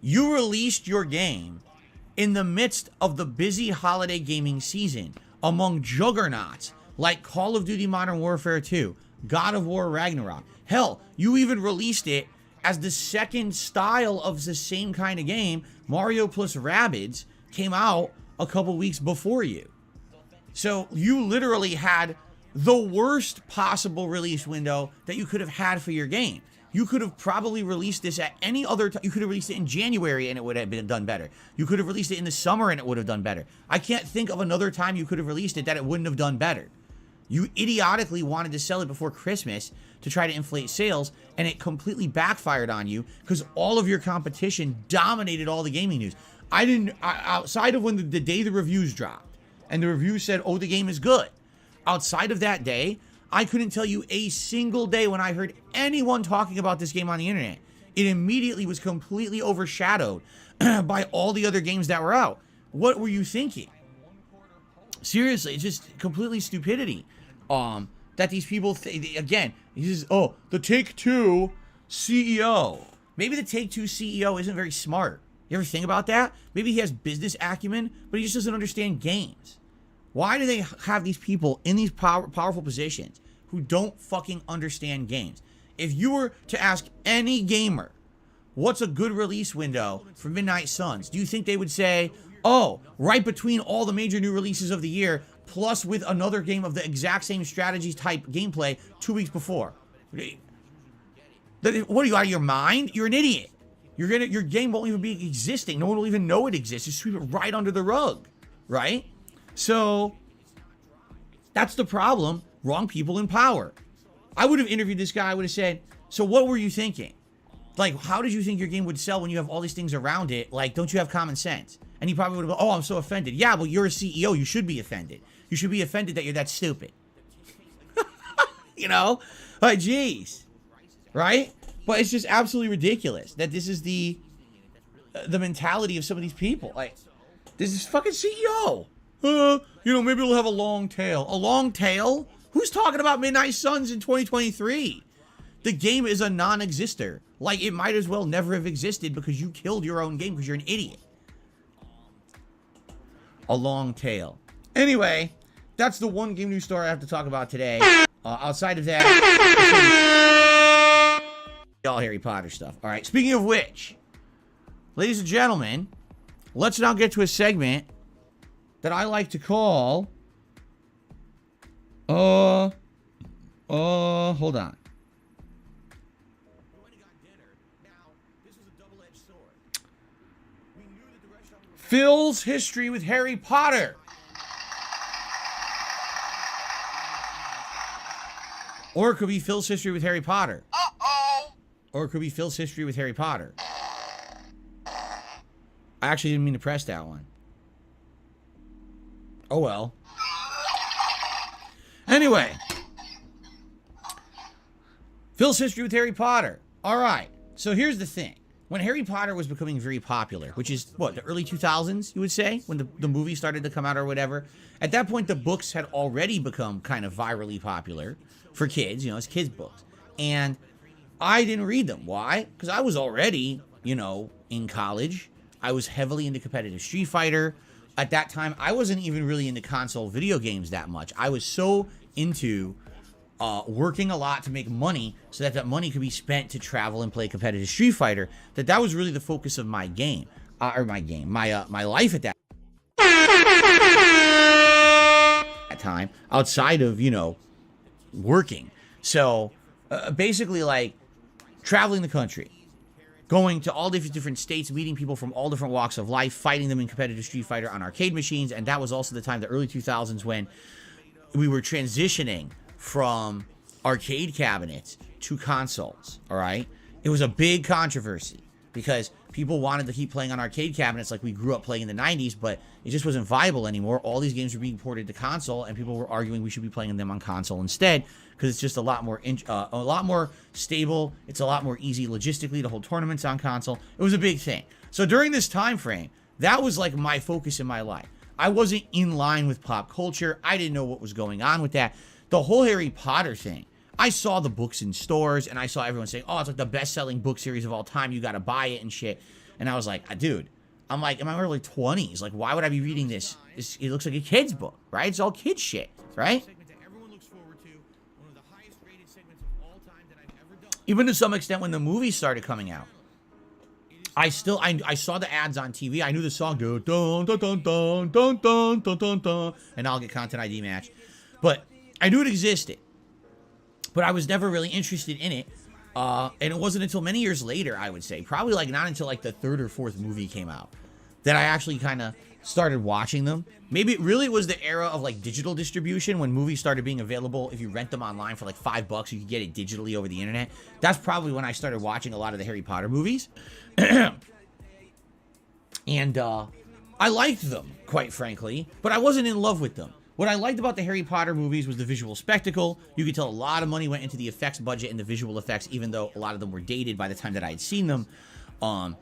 You released your game in the midst of the busy holiday gaming season among juggernauts like Call of Duty Modern Warfare 2, God of War Ragnarok. Hell, you even released it as the second style of the same kind of game. Mario plus Rabbids came out a couple weeks before you. So you literally had the worst possible release window that you could have had for your game. You could have probably released this at any other time. You could have released it in January and it would have been done better. You could have released it in the summer and it would have done better. I can't think of another time you could have released it that it wouldn't have done better. You idiotically wanted to sell it before Christmas to try to inflate sales, and it completely backfired on you because all of your competition dominated all the gaming news. Outside of when the day the reviews dropped, and the reviews said, oh, the game is good. Outside of that day, I couldn't tell you a single day when I heard anyone talking about this game on the internet. It immediately was completely overshadowed by all the other games that were out. What were you thinking? Seriously, it's just completely stupidity. That these people again, he says, oh, the Take-Two CEO. Maybe the Take-Two CEO isn't very smart. You ever think about that? Maybe he has business acumen, but he just doesn't understand games. Why do they have these people in these powerful positions who don't fucking understand games? If you were to ask any gamer, what's a good release window for Midnight Suns? Do you think they would say, oh, right between all the major new releases of the year, plus with another game of the exact same strategy type gameplay 2 weeks before? What are you, out of your mind? You're an idiot. Your game won't even be existing. No one will even know it exists. Just sweep it right under the rug, right? So that's the problem. Wrong people in power. I would have interviewed this guy. I would have said, so what were you thinking? Like, how did you think your game would sell when you have all these things around it? Like, don't you have common sense? And he probably would have gone, oh, I'm so offended. Yeah, well, you're a CEO. You should be offended. You should be offended that you're that stupid. You know? Like, geez. Right? But it's just absolutely ridiculous that this is the mentality of some of these people. Like, this is fucking CEO. Maybe we'll have a long tail. A long tail? Who's talking about Midnight Suns in 2023? The game is a non-exister. Like, it might as well never have existed because you killed your own game because you're an idiot. A long tail. Anyway, that's the one game news story I have to talk about today. Outside of that, all Harry Potter stuff. All right, speaking of which, ladies and gentlemen, let's now get to a segment that I like to call, hold on. Phil's history with Harry Potter. Or it could be Phil's history with Harry Potter. Or it could be Phil's history with Harry Potter. I actually didn't mean to press that one. Oh well. Anyway. Phil's history with Harry Potter. Alright. So here's the thing. When Harry Potter was becoming very popular, which is, what, the early 2000s, you would say? When the movie started to come out or whatever. At that point, the books had already become kind of virally popular for kids, as kids' books. And I didn't read them. Why? Because I was already, in college. I was heavily into competitive Street Fighter. At that time, I wasn't even really into console video games that much. I was so into working a lot to make money so that money could be spent to travel and play competitive Street Fighter, that was really the focus of my game. My life at that time, outside of, working. So, basically, like, traveling the country, going to all different states, meeting people from all different walks of life, fighting them in competitive Street Fighter on arcade machines, and that was also the time, the early 2000s, when we were transitioning from arcade cabinets to consoles, all right? It was a big controversy because people wanted to keep playing on arcade cabinets like we grew up playing in the 90s, but it just wasn't viable anymore. All these games were being ported to console, and people were arguing we should be playing them on console instead because it's just a lot more stable. It's a lot more easy logistically to hold tournaments on console. It was a big thing. So during this time frame, that was like my focus in my life. I wasn't in line with pop culture. I didn't know what was going on with that. The whole Harry Potter thing, I saw the books in stores, and I saw everyone saying, oh, it's like the best-selling book series of all time. You got to buy it and shit. And I was like, dude, I'm like in my early 20s. Like, why would I be reading this? It looks like a kid's book, right? It's all kid shit, right? Even to some extent, when the movies started coming out, I saw the ads on TV. I knew the song, dun, dun, dun, dun, dun, dun, dun, dun, dun, dun, and I'll get Content ID match. But I knew it existed, but I was never really interested in it. And it wasn't until many years later, I would say, probably like not until like the third or fourth movie came out, that I actually kind of started watching them. Maybe it really was the era of like digital distribution when movies started being available. If you rent them online for like $5, you could get it digitally over the internet. That's probably when I started watching a lot of the Harry Potter movies. And I liked them, quite frankly, but I wasn't in love with them. What I liked about the Harry Potter movies was the visual spectacle. You could tell a lot of money went into the effects budget and the visual effects, even though a lot of them were dated by the time that I had seen them. The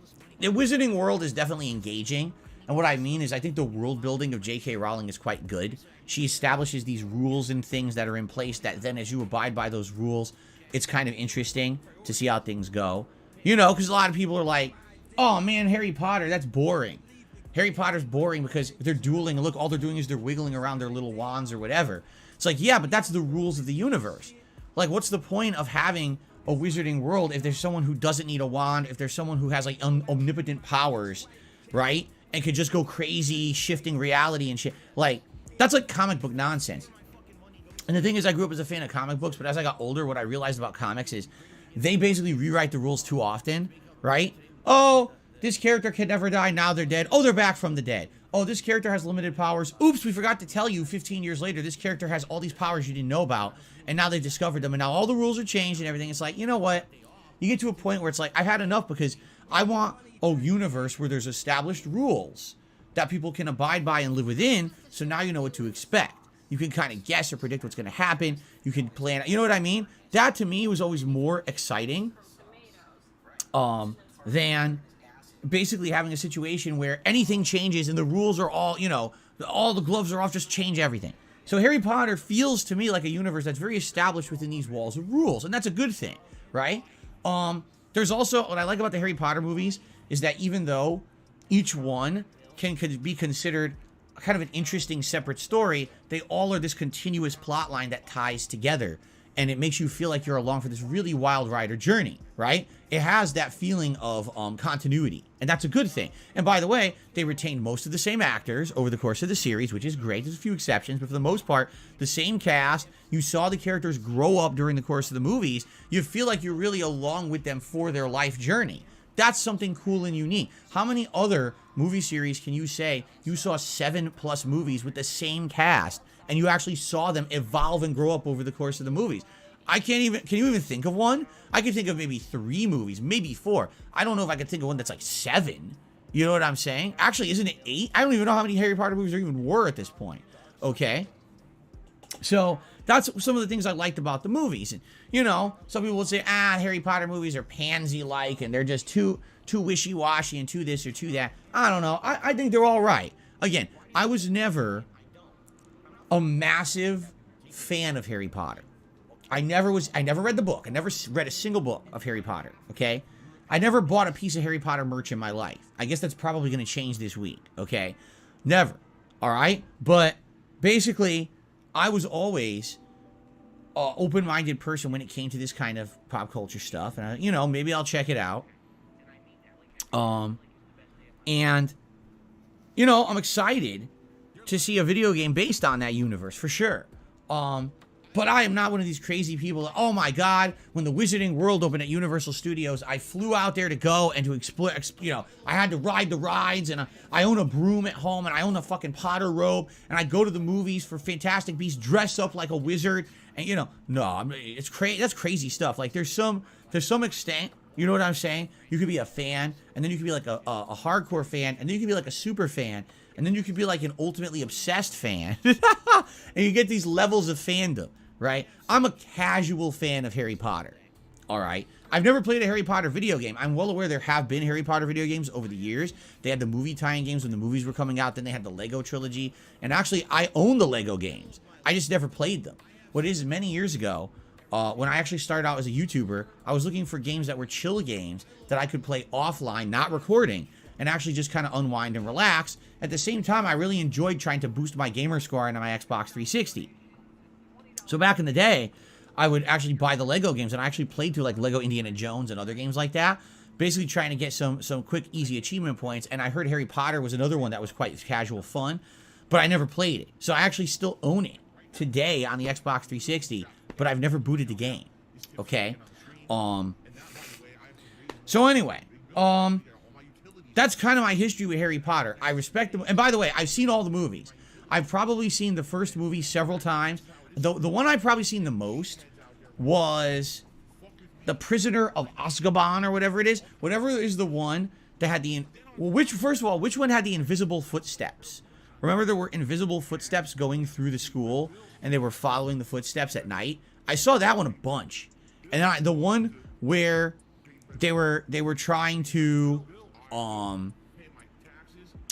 Wizarding World is definitely engaging. And what I mean is I think the world building of J.K. Rowling is quite good. She establishes these rules and things that are in place that then as you abide by those rules, it's kind of interesting to see how things go. Because a lot of people are like, oh man, Harry Potter, that's boring. Harry Potter's boring because they're dueling, and look, all they're doing is they're wiggling around their little wands or whatever. It's like, yeah, but that's the rules of the universe. Like, what's the point of having a wizarding world if there's someone who doesn't need a wand, if there's someone who has, like, omnipotent powers, right? And could just go crazy, shifting reality and shit. Like, that's like comic book nonsense. And the thing is, I grew up as a fan of comic books, but as I got older, what I realized about comics is they basically rewrite the rules too often, right? Oh, this character can never die, now they're dead. Oh, they're back from the dead. Oh, this character has limited powers. Oops, we forgot to tell you 15 years later, this character has all these powers you didn't know about, and now they've discovered them, and now all the rules are changed and everything. It's like, you know what? You get to a point where it's like, I've had enough, because I want a universe where there's established rules that people can abide by and live within, so now you know what to expect. You can kind of guess or predict what's going to happen. You can plan, you know what I mean? That, to me, was always more exciting than basically having a situation where anything changes and the rules are all, you know, all the gloves are off, just change everything. So Harry Potter feels to me like a universe that's very established within these walls of rules, and that's a good thing, right? There's also, what I like about the Harry Potter movies is that even though each one could be considered kind of an interesting separate story, they all are this continuous plot line that ties together, and it makes you feel like you're along for this really wild ride or journey, right? It has that feeling of continuity, and that's a good thing. And by the way, they retained most of the same actors over the course of the series, which is great. There's a few exceptions, but for the most part, the same cast. You saw the characters grow up during the course of the movies. You feel like you're really along with them for their life journey. That's something cool and unique. How many other movie series can you say you saw 7+ movies with the same cast and you actually saw them evolve and grow up over the course of the movies? Can you even think of one? I can think of maybe 3 movies, maybe 4. I don't know if I could think of one that's like 7. You know what I'm saying? Actually, isn't it 8? I don't even know how many Harry Potter movies there even were at this point. Okay? So that's some of the things I liked about the movies. And, you know, some people would say, Harry Potter movies are pansy-like and they're just too wishy-washy and too this or too that. I don't know. I think they're all right. Again, I was never a massive fan of Harry Potter. I never read the book. I never read a single book of Harry Potter, okay? I never bought a piece of Harry Potter merch in my life. I guess that's probably going to change this week, okay? Never, all right? But basically, I was always an open-minded person when it came to this kind of pop culture stuff. And, you know, maybe I'll check it out. And, you know, I'm excited to see a video game based on that universe, for sure. But I am not one of these crazy people that, oh my God, when the Wizarding World opened at Universal Studios, I flew out there to go and to explore, you know, I had to ride the rides, and I own a broom at home, and I own a fucking Potter robe, and I go to the movies for Fantastic Beasts, dress up like a wizard, and, you know, no, it's crazy. That's crazy stuff. Like, there's some extent, you know what I'm saying? You could be a fan, and then you could be like a hardcore fan, and then you could be like a super fan, and then you could be like an ultimately obsessed fan, and you get these levels of fandom. Right? I'm a casual fan of Harry Potter. All right? I've never played a Harry Potter video game. I'm well aware there have been Harry Potter video games over the years. They had the movie tie-in games when the movies were coming out. Then they had the Lego trilogy. And actually, I own the Lego games. I just never played them. What is, many years ago, when I actually started out as a YouTuber, I was looking for games that were chill games that I could play offline, not recording, and actually just kind of unwind and relax. At the same time, I really enjoyed trying to boost my gamer score on my Xbox 360. So back in the day, I would actually buy the Lego games, and I actually played through like Lego Indiana Jones and other games like that, basically trying to get some quick, easy achievement points. And I heard Harry Potter was another one that was quite casual fun, but I never played it. So I actually still own it today on the Xbox 360, but I've never booted the game. Okay? So anyway, that's kind of my history with Harry Potter. I respect them. And by the way, I've seen all the movies. I've probably seen the first movie several times. The one I've probably seen the most was The Prisoner of Azkaban, or whatever it is. Whatever is the one that had the... Well, first of all, which one had the invisible footsteps? Remember there were invisible footsteps going through the school, and they were following the footsteps at night? I saw that one a bunch. And the one where they were trying to...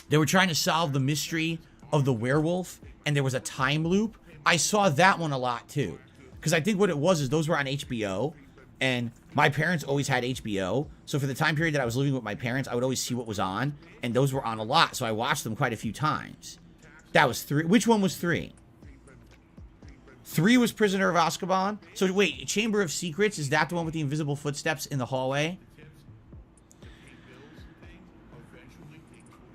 They were trying to solve the mystery of the werewolf, and there was a time loop. I saw that one a lot too, because I think what it was is those were on HBO, And my parents always had HBO. So for the time period that I was living with my parents, I would always see what was on. And those were on a lot. So I watched them quite a few times. That was 3. Which one was 3? 3 was Prisoner of Azkaban. So wait, Chamber of Secrets, is that the one with the invisible footsteps in the hallway?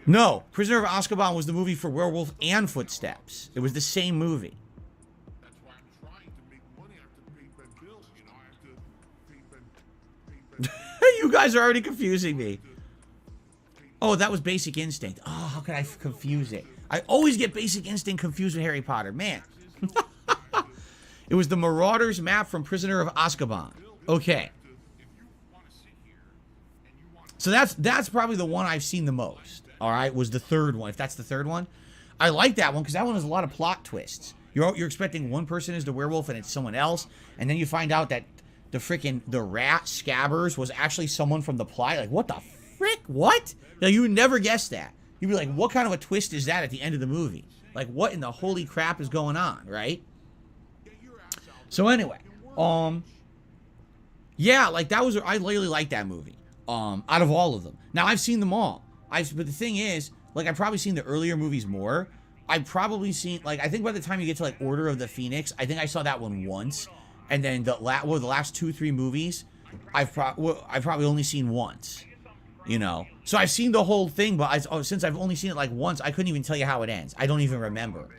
No, Prisoner of Azkaban was the movie for Werewolf and Footsteps. It was the same movie. That's why I'm trying to make money. I have to pay my bills. You know, I have to pay. You guys are already confusing me. Oh, that was Basic Instinct. Oh, how could I confuse it? I always get Basic Instinct confused with Harry Potter. Man. It was the Marauders map from Prisoner of Azkaban. Okay. So that's probably the one I've seen the most. All right, was the third one. If that's the third one, I like that one because that one has a lot of plot twists. You're expecting one person is the werewolf and it's someone else, and then you find out that the rat Scabbers was actually someone from the plot. Like, what the frick? What? Now, you would never guess that. You'd be like, what kind of a twist is that at the end of the movie? Like, what in the holy crap is going on, right? So anyway, yeah, like that was, I really liked that movie. Out of all of them. Now I've seen them all. But the thing is, like, I've probably seen the earlier movies more. I've probably seen, like, I think by the time you get to like Order of the Phoenix, I think I saw that one once, and then the last 2-3 movies, I've probably only seen once. You know, so I've seen the whole thing, but since I've only seen it like once, I couldn't even tell you how it ends. I don't even remember.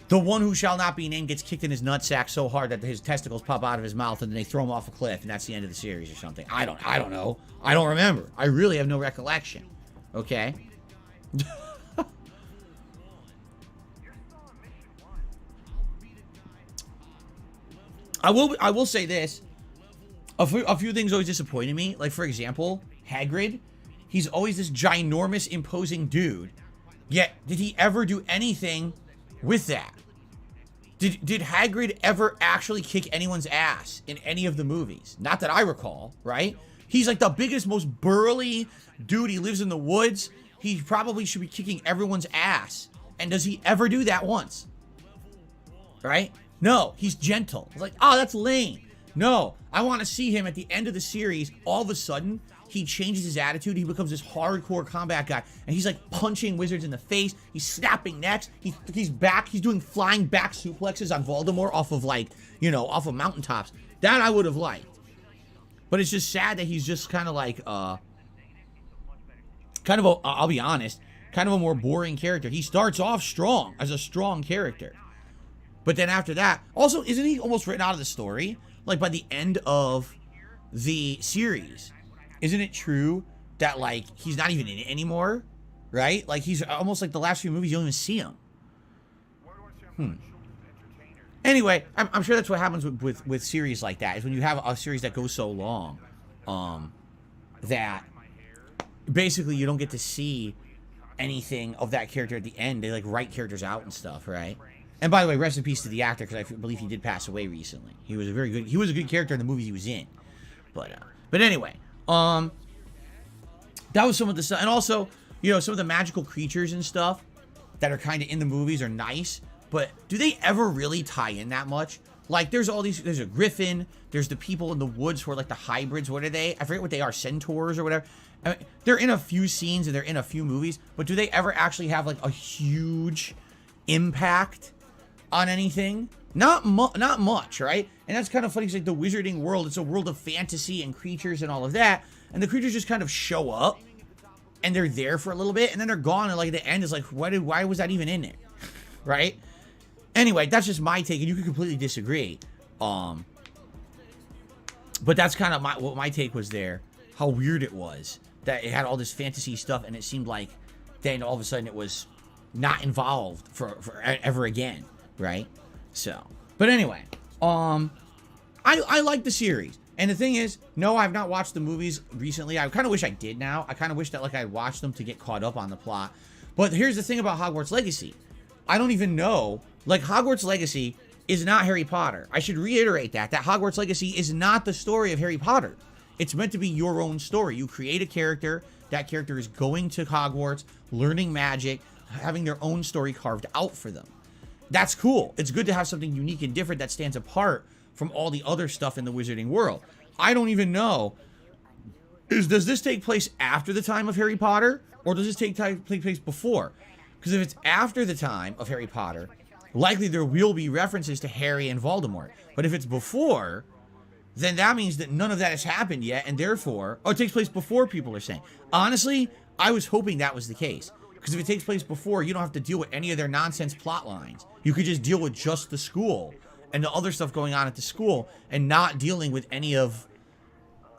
The one who shall not be named gets kicked in his nutsack so hard that his testicles pop out of his mouth, and then they throw him off a cliff, and that's the end of the series or something. I don't know. I don't remember. I really have no recollection. Okay. I will say this. A few things always disappointed me. Like, for example, Hagrid. He's always this ginormous, imposing dude. Yet, did he ever do anything with that? Did Hagrid ever actually kick anyone's ass in any of the movies? Not that I recall, right? He's like the biggest, most burly dude. He lives in the woods. He probably should be kicking everyone's ass. And does he ever do that once? Right? No, he's gentle. It's like, oh, that's lame. No, I want to see him at the end of the series. All of a sudden, he changes his attitude. He becomes this hardcore combat guy. And he's like punching wizards in the face. He's snapping necks. He's back. He's doing flying back suplexes on Voldemort off of, like, you know, off of mountaintops. That I would have liked. But it's just sad that he's just kind of like, I'll be honest, kind of a more boring character. He starts off strong as a strong character. But then after that, also, isn't he almost written out of the story? Like, by the end of the series, isn't it true that, like, he's not even in it anymore? Right? Like, he's almost like the last few movies, you don't even see him. Anyway, I'm sure that's what happens with series like that, is when you have a series that goes so long, that basically you don't get to see anything of that character at the end. They, like, write characters out and stuff, right? And by the way, rest in peace to the actor, because I believe he did pass away recently. He was a good character in the movies he was in. But anyway, that was some of the stuff. And also, you know, some of the magical creatures and stuff that are kind of in the movies are nice. But do they ever really tie in that much? Like, there's a griffin, there's the people in the woods who are like the hybrids. What are they? I forget what they are, centaurs or whatever. I mean, they're in a few scenes and they're in a few movies, but do they ever actually have like a huge impact on anything? Not much, right? And that's kind of funny, because like the wizarding world, it's a world of fantasy and creatures and all of that, and the creatures just kind of show up and they're there for a little bit and then they're gone, and like at the end is like, why was that even in there? Right? Anyway, that's just my take, and you can completely disagree. But that's kind of what my take was there. How weird it was that it had all this fantasy stuff, and it seemed like then all of a sudden it was not involved for ever again, right? So, but anyway, I like the series. And the thing is, no, I've not watched the movies recently. I kind of wish I did now. I kind of wish that, like, I watched them to get caught up on the plot. But here's the thing about Hogwarts Legacy. I don't even know. Like, Hogwarts Legacy is not Harry Potter. I should reiterate that Hogwarts Legacy is not the story of Harry Potter. It's meant to be your own story. You create a character. That character is going to Hogwarts, learning magic, having their own story carved out for them. That's cool. It's good to have something unique and different that stands apart from all the other stuff in the wizarding world. I don't even know. Does this take place after the time of Harry Potter? Or does this take place before? Because if it's after the time of Harry Potter, likely there will be references to Harry and Voldemort. But if it's before, then that means that none of that has happened yet, and therefore... Oh, it takes place before, people are saying. Honestly, I was hoping that was the case. Because if it takes place before, you don't have to deal with any of their nonsense plot lines. You could just deal with just the school and the other stuff going on at the school and not dealing with any of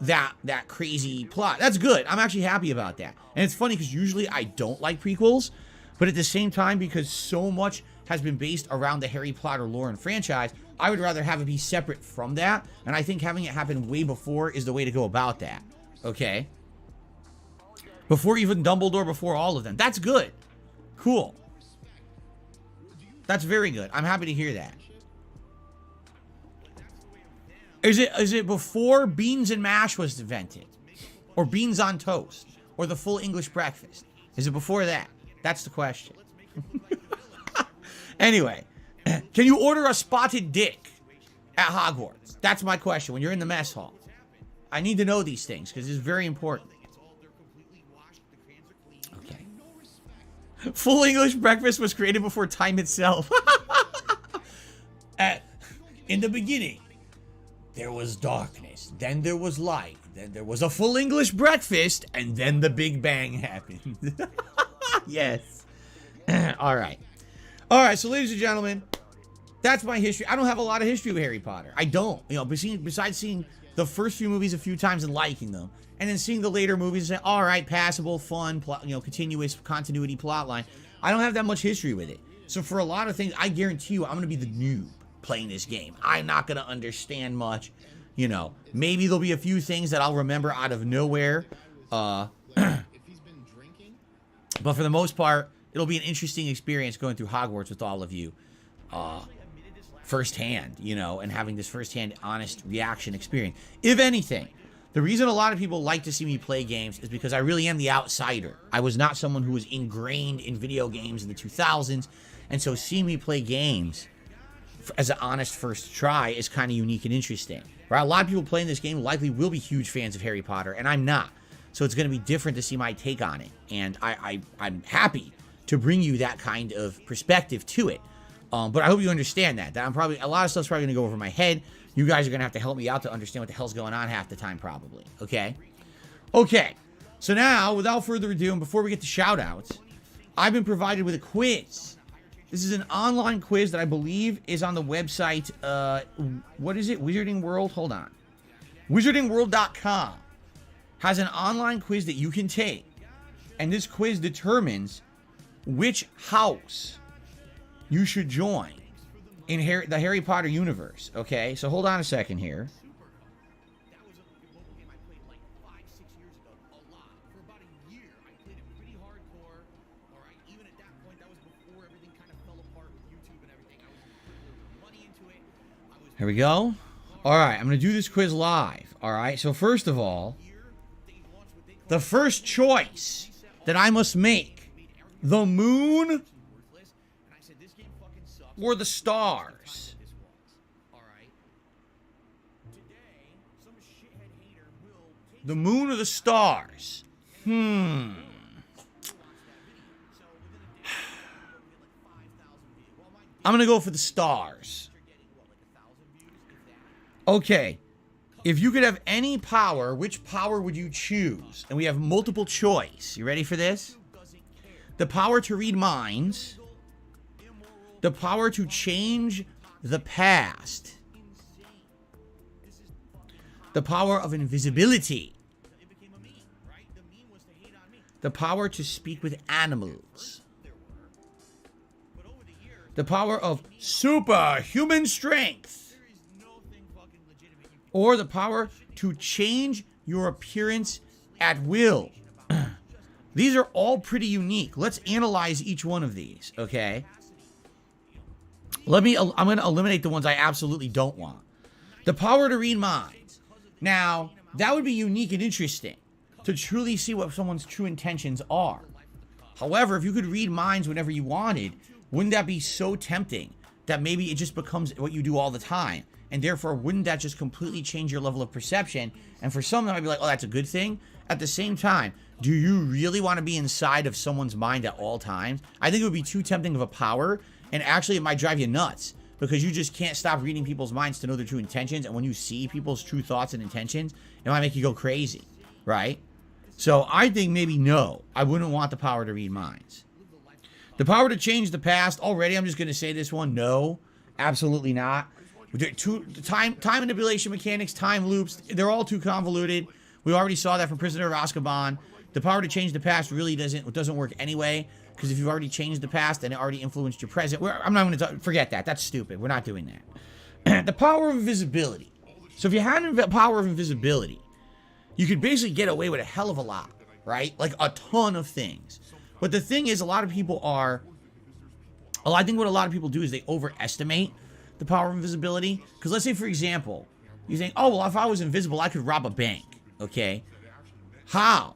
that crazy plot. That's good. I'm actually happy about that. And it's funny because usually I don't like prequels, but at the same time, because so much has been based around the Harry Potter lore and franchise, I would rather have it be separate from that. And I think having it happen way before is the way to go about that. Okay? Before even Dumbledore, before all of them. That's good. Cool. That's very good. I'm happy to hear that. Is it before beans and mash was invented? Or beans on toast? Or the full English breakfast? Is it before that? That's the question. Anyway, can you order a spotted dick at Hogwarts? That's my question when you're in the mess hall. I need to know these things because it's very important. Okay. Full English breakfast was created before time itself. In the beginning, there was darkness. Then there was light. Then there was a full English breakfast. And then the Big Bang happened. Yes. All right. All right. So, ladies and gentlemen, that's my history. I don't have a lot of history with Harry Potter. I don't. You know, besides seeing the first few movies a few times and liking them, and then seeing the later movies and say, all right, passable, fun, continuous continuity plot line. I don't have that much history with it. So for a lot of things, I guarantee you I'm going to be the noob playing this game. I'm not going to understand much. You know, maybe there'll be a few things that I'll remember out of nowhere. But for the most part, it'll be an interesting experience going through Hogwarts with all of you. Firsthand, you know, and having this firsthand, honest reaction experience. If anything, the reason a lot of people like to see me play games is because I really am the outsider. I was not someone who was ingrained in video games in the 2000s, and so seeing me play games as an honest first try is kind of unique and interesting. Right? A lot of people playing this game likely will be huge fans of Harry Potter, and I'm not. So it's going to be different to see my take on it, and I'm happy to bring you that kind of perspective to it. But I hope you understand that a lot of stuff's probably going to go over my head. You guys are going to have to help me out to understand what the hell's going on half the time, probably. Okay? Okay. So now, without further ado, and before we get to shout-outs, I've been provided with a quiz. This is an online quiz that I believe is on the website, what is it? Wizarding World? Hold on. Wizardingworld.com has an online quiz that you can take. And this quiz determines which house you should join in the Harry Potter universe, okay? So hold on a second here. Here we go. All right, I'm going to do this quiz live, all right? So first of all, the first choice that I must make, the moon or the stars? The moon or the stars? I'm going to go for the stars. Okay. If you could have any power, which power would you choose? And we have multiple choice. You ready for this? The power to read minds. The power to change the past. The power of invisibility. The power to speak with animals. The power of superhuman strength. Or the power to change your appearance at will. These are all pretty unique. Let's analyze each one of these, okay? I'm going to eliminate the ones I absolutely don't want. The power to read minds. Now, that would be unique and interesting to truly see what someone's true intentions are. However, if you could read minds whenever you wanted, wouldn't that be so tempting that maybe it just becomes what you do all the time? And therefore, wouldn't that just completely change your level of perception? And for some, that might be like, oh, that's a good thing. At the same time, do you really want to be inside of someone's mind at all times? I think it would be too tempting of a power. And actually, it might drive you nuts. Because you just can't stop reading people's minds to know their true intentions. And when you see people's true thoughts and intentions, it might make you go crazy. Right? So I think maybe no. I wouldn't want the power to read minds. The power to change the past. Already, I'm just going to say this one. No. Absolutely not. Time manipulation mechanics, time loops, they're all too convoluted. We already saw that from Prisoner of Azkaban. The power to change the past really doesn't work anyway, because if you've already changed the past and it already influenced your present, I'm not going to forget that. That's stupid. We're not doing that. The power of invisibility. So if you had the power of invisibility, you could basically get away with a hell of a lot, right? Like a ton of things. But the thing is, I think what a lot of people do is they overestimate the power of invisibility. Because let's say, for example, you think, oh, well, if I was invisible, I could rob a bank. Okay? How?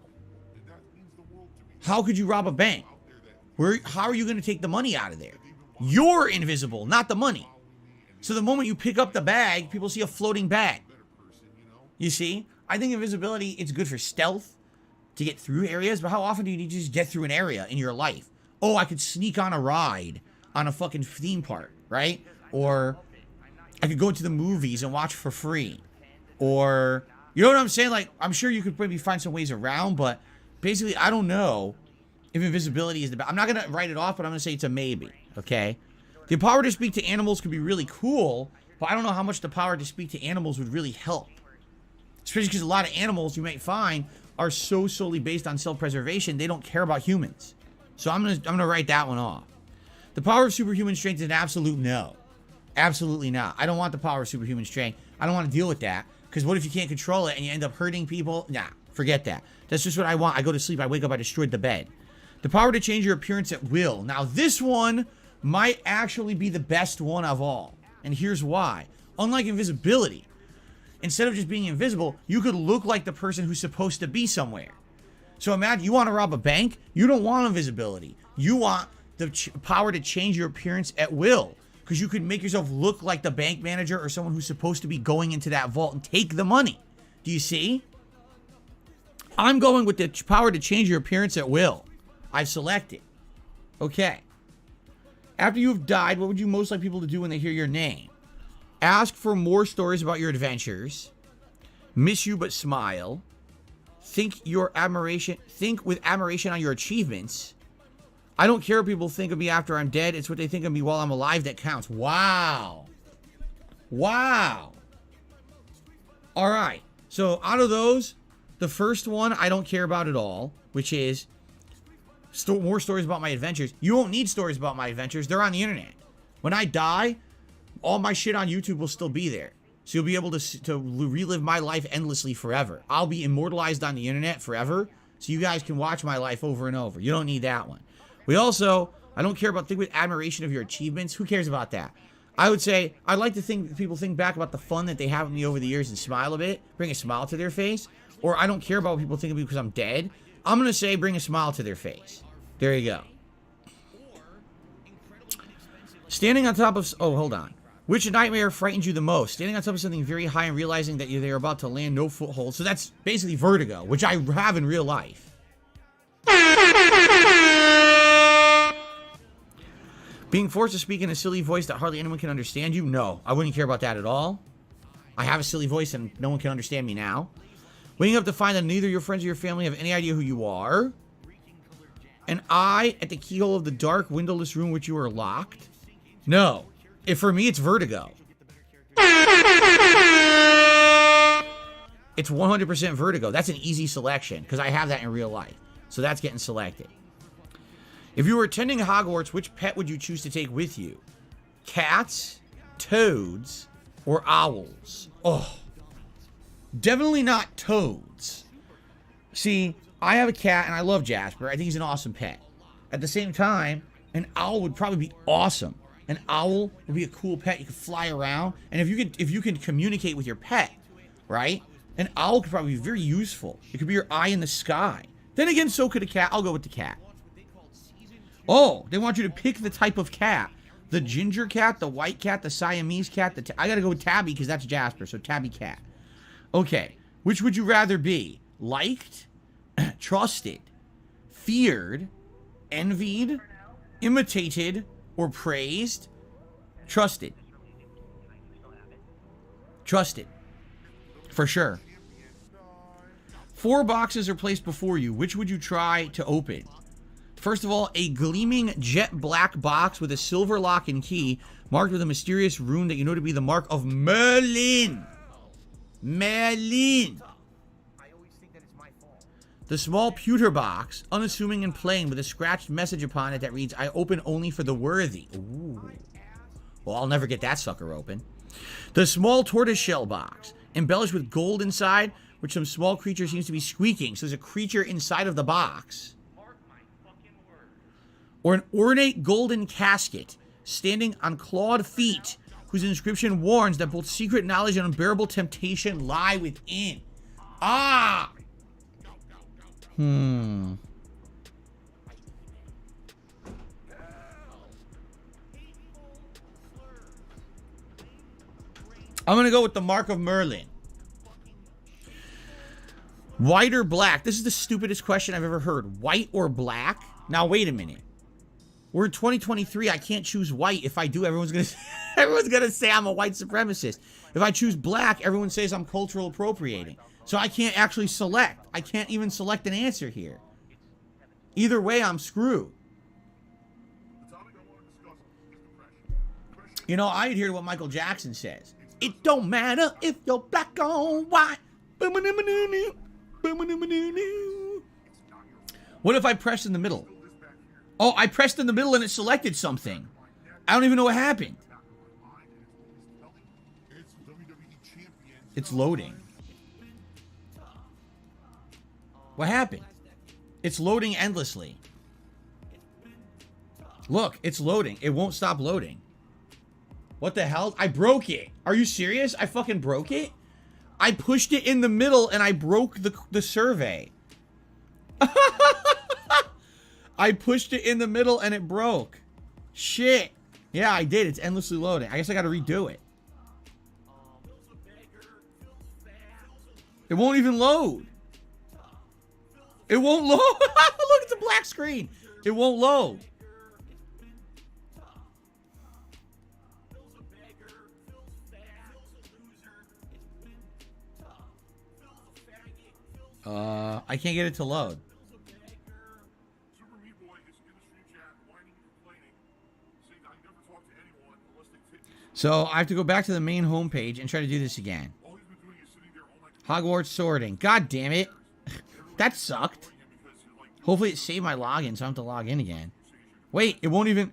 How could you rob a bank? How are you going to take the money out of there? You're invisible, not the money. So the moment you pick up the bag, people see a floating bag. You see? I think invisibility, it's good for stealth, to get through areas, but how often do you need to just get through an area in your life? Oh, I could sneak on a ride on a fucking theme park, right? Or I could go to the movies and watch for free. Or, you know what I'm saying? Like, I'm sure you could maybe find some ways around, but basically, I don't know if invisibility is the best. I'm not going to write it off, but I'm going to say it's a maybe, okay? The power to speak to animals could be really cool, but I don't know how much the power to speak to animals would really help. Especially because a lot of animals you might find are so solely based on self-preservation, they don't care about humans. So I'm gonna write that one off. The power of superhuman strength is an absolute no. Absolutely not. I don't want the power of superhuman strength. I don't want to deal with that. Because what if you can't control it and you end up hurting people? Nah, forget that. That's just what I want. I go to sleep, I wake up, I destroyed the bed. The power to change your appearance at will. Now this one might actually be the best one of all. And here's why. Unlike invisibility, instead of just being invisible, you could look like the person who's supposed to be somewhere. So imagine you want to rob a bank. You don't want invisibility. You want the power to change your appearance at will. Because you could make yourself look like the bank manager or someone who's supposed to be going into that vault and take the money. Do you see? I'm going with the power to change your appearance at will. I've selected. Okay. After you've died, what would you most like people to do when they hear your name? Ask for more stories about your adventures. Miss you but smile. Think with admiration on your achievements. I don't care what people think of me after I'm dead. It's what they think of me while I'm alive that counts. Wow. Wow. All right. So out of those, the first one I don't care about at all, which is more stories about my adventures. You won't need stories about my adventures. They're on the internet. When I die, all my shit on YouTube will still be there. So you'll be able to relive my life endlessly forever. I'll be immortalized on the internet forever. So you guys can watch my life over and over. You don't need that one. We also, I don't care about think with admiration of your achievements. Who cares about that? I would say, I'd like to think people think back about the fun that they have with me over the years and smile a bit. Bring a smile to their face. Or I don't care about what people think of me because I'm dead. I'm going to say bring a smile to their face. There you go. Standing on top of... Oh, hold on. Which nightmare frightens you the most? Standing on top of something very high and realizing that they're about to land no foothold. So that's basically vertigo, which I have in real life. Being forced to speak in a silly voice that hardly anyone can understand you? No, I wouldn't care about that at all. I have a silly voice and no one can understand me now. Waking up to find that neither your friends or your family have any idea who you are. An eye at the keyhole of the dark, windowless room which you are locked? No. If for me, it's vertigo. It's 100% vertigo. That's an easy selection because I have that in real life. So that's getting selected. If you were attending Hogwarts, which pet would you choose to take with you? Cats, toads, or owls? Oh, definitely not toads. See, I have a cat and I love Jasper. I think he's an awesome pet. At the same time, an owl would probably be awesome. An owl would be a cool pet. You could fly around. And if you can communicate with your pet, right? An owl could probably be very useful. It could be your eye in the sky. Then again, so could a cat. I'll go with the cat. Oh, they want you to pick the type of cat. The ginger cat, the white cat, the Siamese cat. I gotta go with Tabby because that's Jasper, so Tabby cat. Okay, which would you rather be? Liked, trusted, feared, envied, imitated, or praised? Trusted. Trusted. For sure. 4 boxes are placed before you. Which would you try to open? First of all, a gleaming jet black box with a silver lock and key marked with a mysterious rune that you know to be the mark of Merlin. Merlin. The small pewter box, unassuming and plain, with a scratched message upon it that reads, I open only for the worthy. Ooh. Well, I'll never get that sucker open. The small tortoiseshell box, embellished with gold inside, which some small creature seems to be squeaking. So there's a creature inside of the box. Or an ornate golden casket, standing on clawed feet, whose inscription warns that both secret knowledge and unbearable temptation lie within. Ah! I'm gonna go with the Mark of Merlin. White or black? This is the stupidest question I've ever heard. White or black? Now wait a minute. We're in 2023. I can't choose white. If I do, everyone's gonna say I'm a white supremacist. If I choose black, everyone says I'm cultural appropriating. So I can't actually select. I can't even select an answer here. Either way, I'm screwed. You know, I adhere to what Michael Jackson says. It don't matter if you're black or white. What if I pressed in the middle? Oh, I pressed in the middle and it selected something. I don't even know what happened. It's loading. What happened? It's loading endlessly. Look, it's loading. It won't stop loading. What the hell? I broke it. Are you serious? I fucking broke it? I pushed it in the middle and I broke the survey. I pushed it in the middle and it broke. Shit. Yeah, I did. It's endlessly loading. I guess I gotta redo it. It won't even load. It won't load. Look, it's a black screen. It won't load. I can't get it to load. So I have to go back to the main homepage and try to do this again. Hogwarts sorting. God damn it. That sucked. Hopefully it saved my login so I don't have to log in again. Wait, it won't even...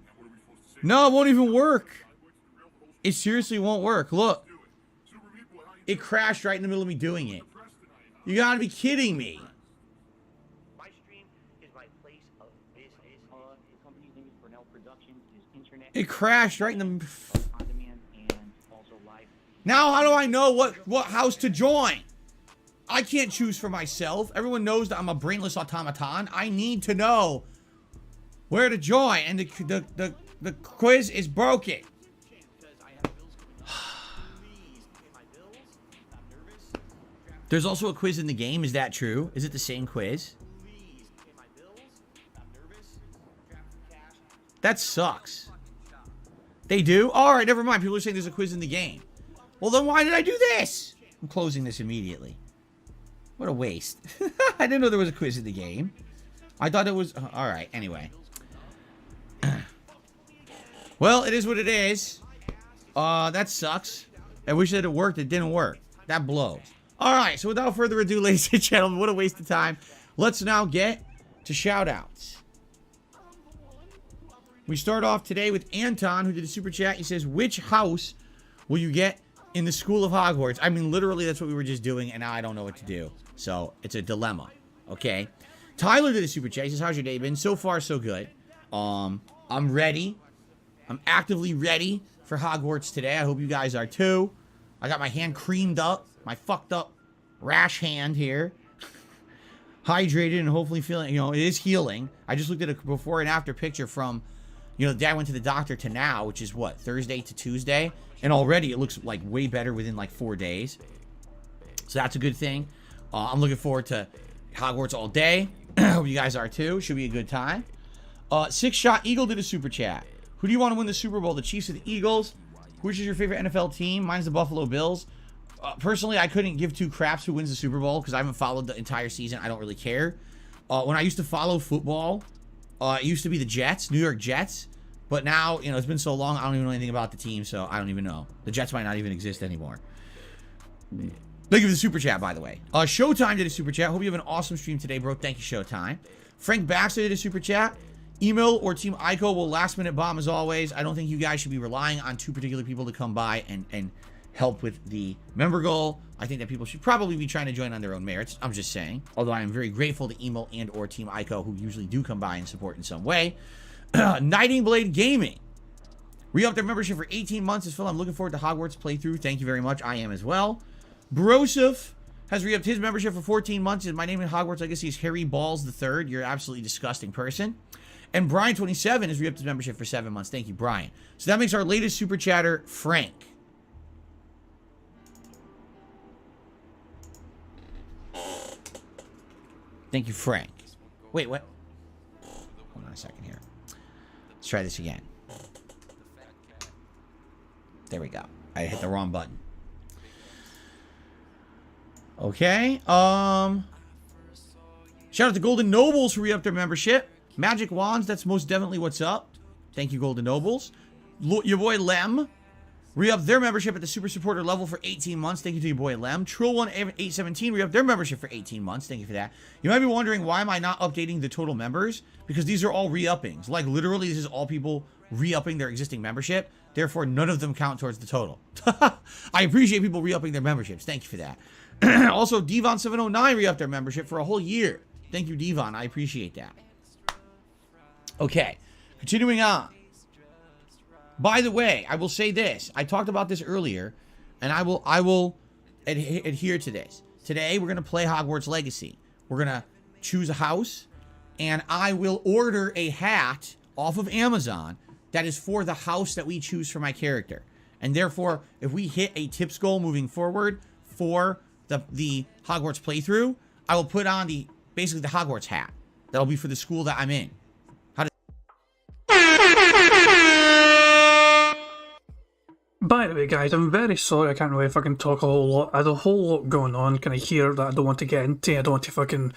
No, it won't even work. It seriously won't work. Look. It crashed right in the middle of me doing it. You gotta be kidding me. My stream is my place of business. The company's name is Brunel Productions. Is internet. It crashed right in the... Now how do I know what house to join? I can't choose for myself. Everyone knows that I'm a brainless automaton. I need to know where to join, and the quiz is broken. There's also a quiz in the game. Is that true? Is it the same quiz? That sucks. They do? Alright, never mind. People are saying there's a quiz in the game. Well, then why did I do this? I'm closing this immediately. What a waste. I didn't know there was a quiz in the game. I thought it was... Alright, anyway. Well, it is what it is. That sucks. I wish that it worked. It didn't work. That blows. Alright, so without further ado, ladies and gentlemen, what a waste of time. Let's now get to shout-outs. We start off today with Anton, who did a super chat. He says, which house will you get in the School of Hogwarts? I mean, literally, that's what we were just doing, and now I don't know what to do. So, it's a dilemma. Okay? Tyler did a super chat. He says, how's your day been? So far, so good. I'm ready. I'm actively ready for Hogwarts today. I hope you guys are too. I got my hand creamed up. My fucked up rash hand here. Hydrated and hopefully feeling, you know, it is healing. I just looked at a before and after picture from, You know, Dad went to the doctor to now, which is what, Thursday to Tuesday, and already it looks like way better within like 4 days. So that's a good thing. I'm looking forward to Hogwarts all day. Hope you guys are too. Should be a good time. Six Shot Eagle did a super chat. Who do you want to win the Super Bowl? The Chiefs or the Eagles? Which is your favorite NFL team? Mine's the Buffalo Bills. Personally, I couldn't give two craps who wins the Super Bowl because I haven't followed the entire season. I don't really care. When I used to follow football, it used to be the Jets, New York Jets. But now, you know, it's been so long, I don't even know anything about the team, so I don't even know. The Jets might not even exist anymore. Thank you for the super chat, by the way. Showtime did a super chat. Hope you have an awesome stream today, bro. Thank you, Showtime. Frank Baxter did a super chat. Email or Team Ico will last minute bomb as always. I don't think you guys should be relying on two particular people to come by and help with the member goal. I think that people should probably be trying to join on their own merits. I'm just saying. Although I am very grateful to Email and or Team Ico who usually do come by and support in some way. Nighting Blade Gaming. Re-upped their membership for 18 months as well. I'm looking forward to Hogwarts playthrough. Thank you very much. I am as well. Broseph has re-upped his membership for 14 months. My name in Hogwarts Legacy is Harry Balls III. You're an absolutely disgusting person. And Brian27 has re-upped his membership for 7 months. Thank you, Brian. So that makes our latest super chatter, Frank. Thank you, Frank. Wait, what? Hold on a second here. Let's try this again. There we go. I hit the wrong button. Okay. Shout out to Golden Nobles who re-upped their membership. Magic Wands, that's most definitely what's up. Thank you, Golden Nobles. Your boy Lem re-upped their membership at the super supporter level for 18 months. Thank you to your boy Lem. Trill1817 re-upped their membership for 18 months. Thank you for that. You might be wondering, why am I not updating the total members? Because these are all re-uppings. Like, literally, this is all people re-upping their existing membership. Therefore, none of them count towards the total. I appreciate people re-upping their memberships. Thank you for that. Also, Devon709 re-upped their membership for a whole year. Thank you, Devon. I appreciate that. Okay, continuing on. By the way, I will say this. I talked about this earlier, and I will adhere to this. Today, we're going to play Hogwarts Legacy. We're going to choose a house, and I will order a hat off of Amazon that is for the house that we choose for my character. And therefore, if we hit a tips goal moving forward for the Hogwarts playthrough, I will put on basically the Hogwarts hat. That'll be for the school that I'm in. By the way, guys, I'm very sorry I can't really fucking talk a whole lot. I had a whole lot going on kind of here that I don't want to get into. I don't want to fucking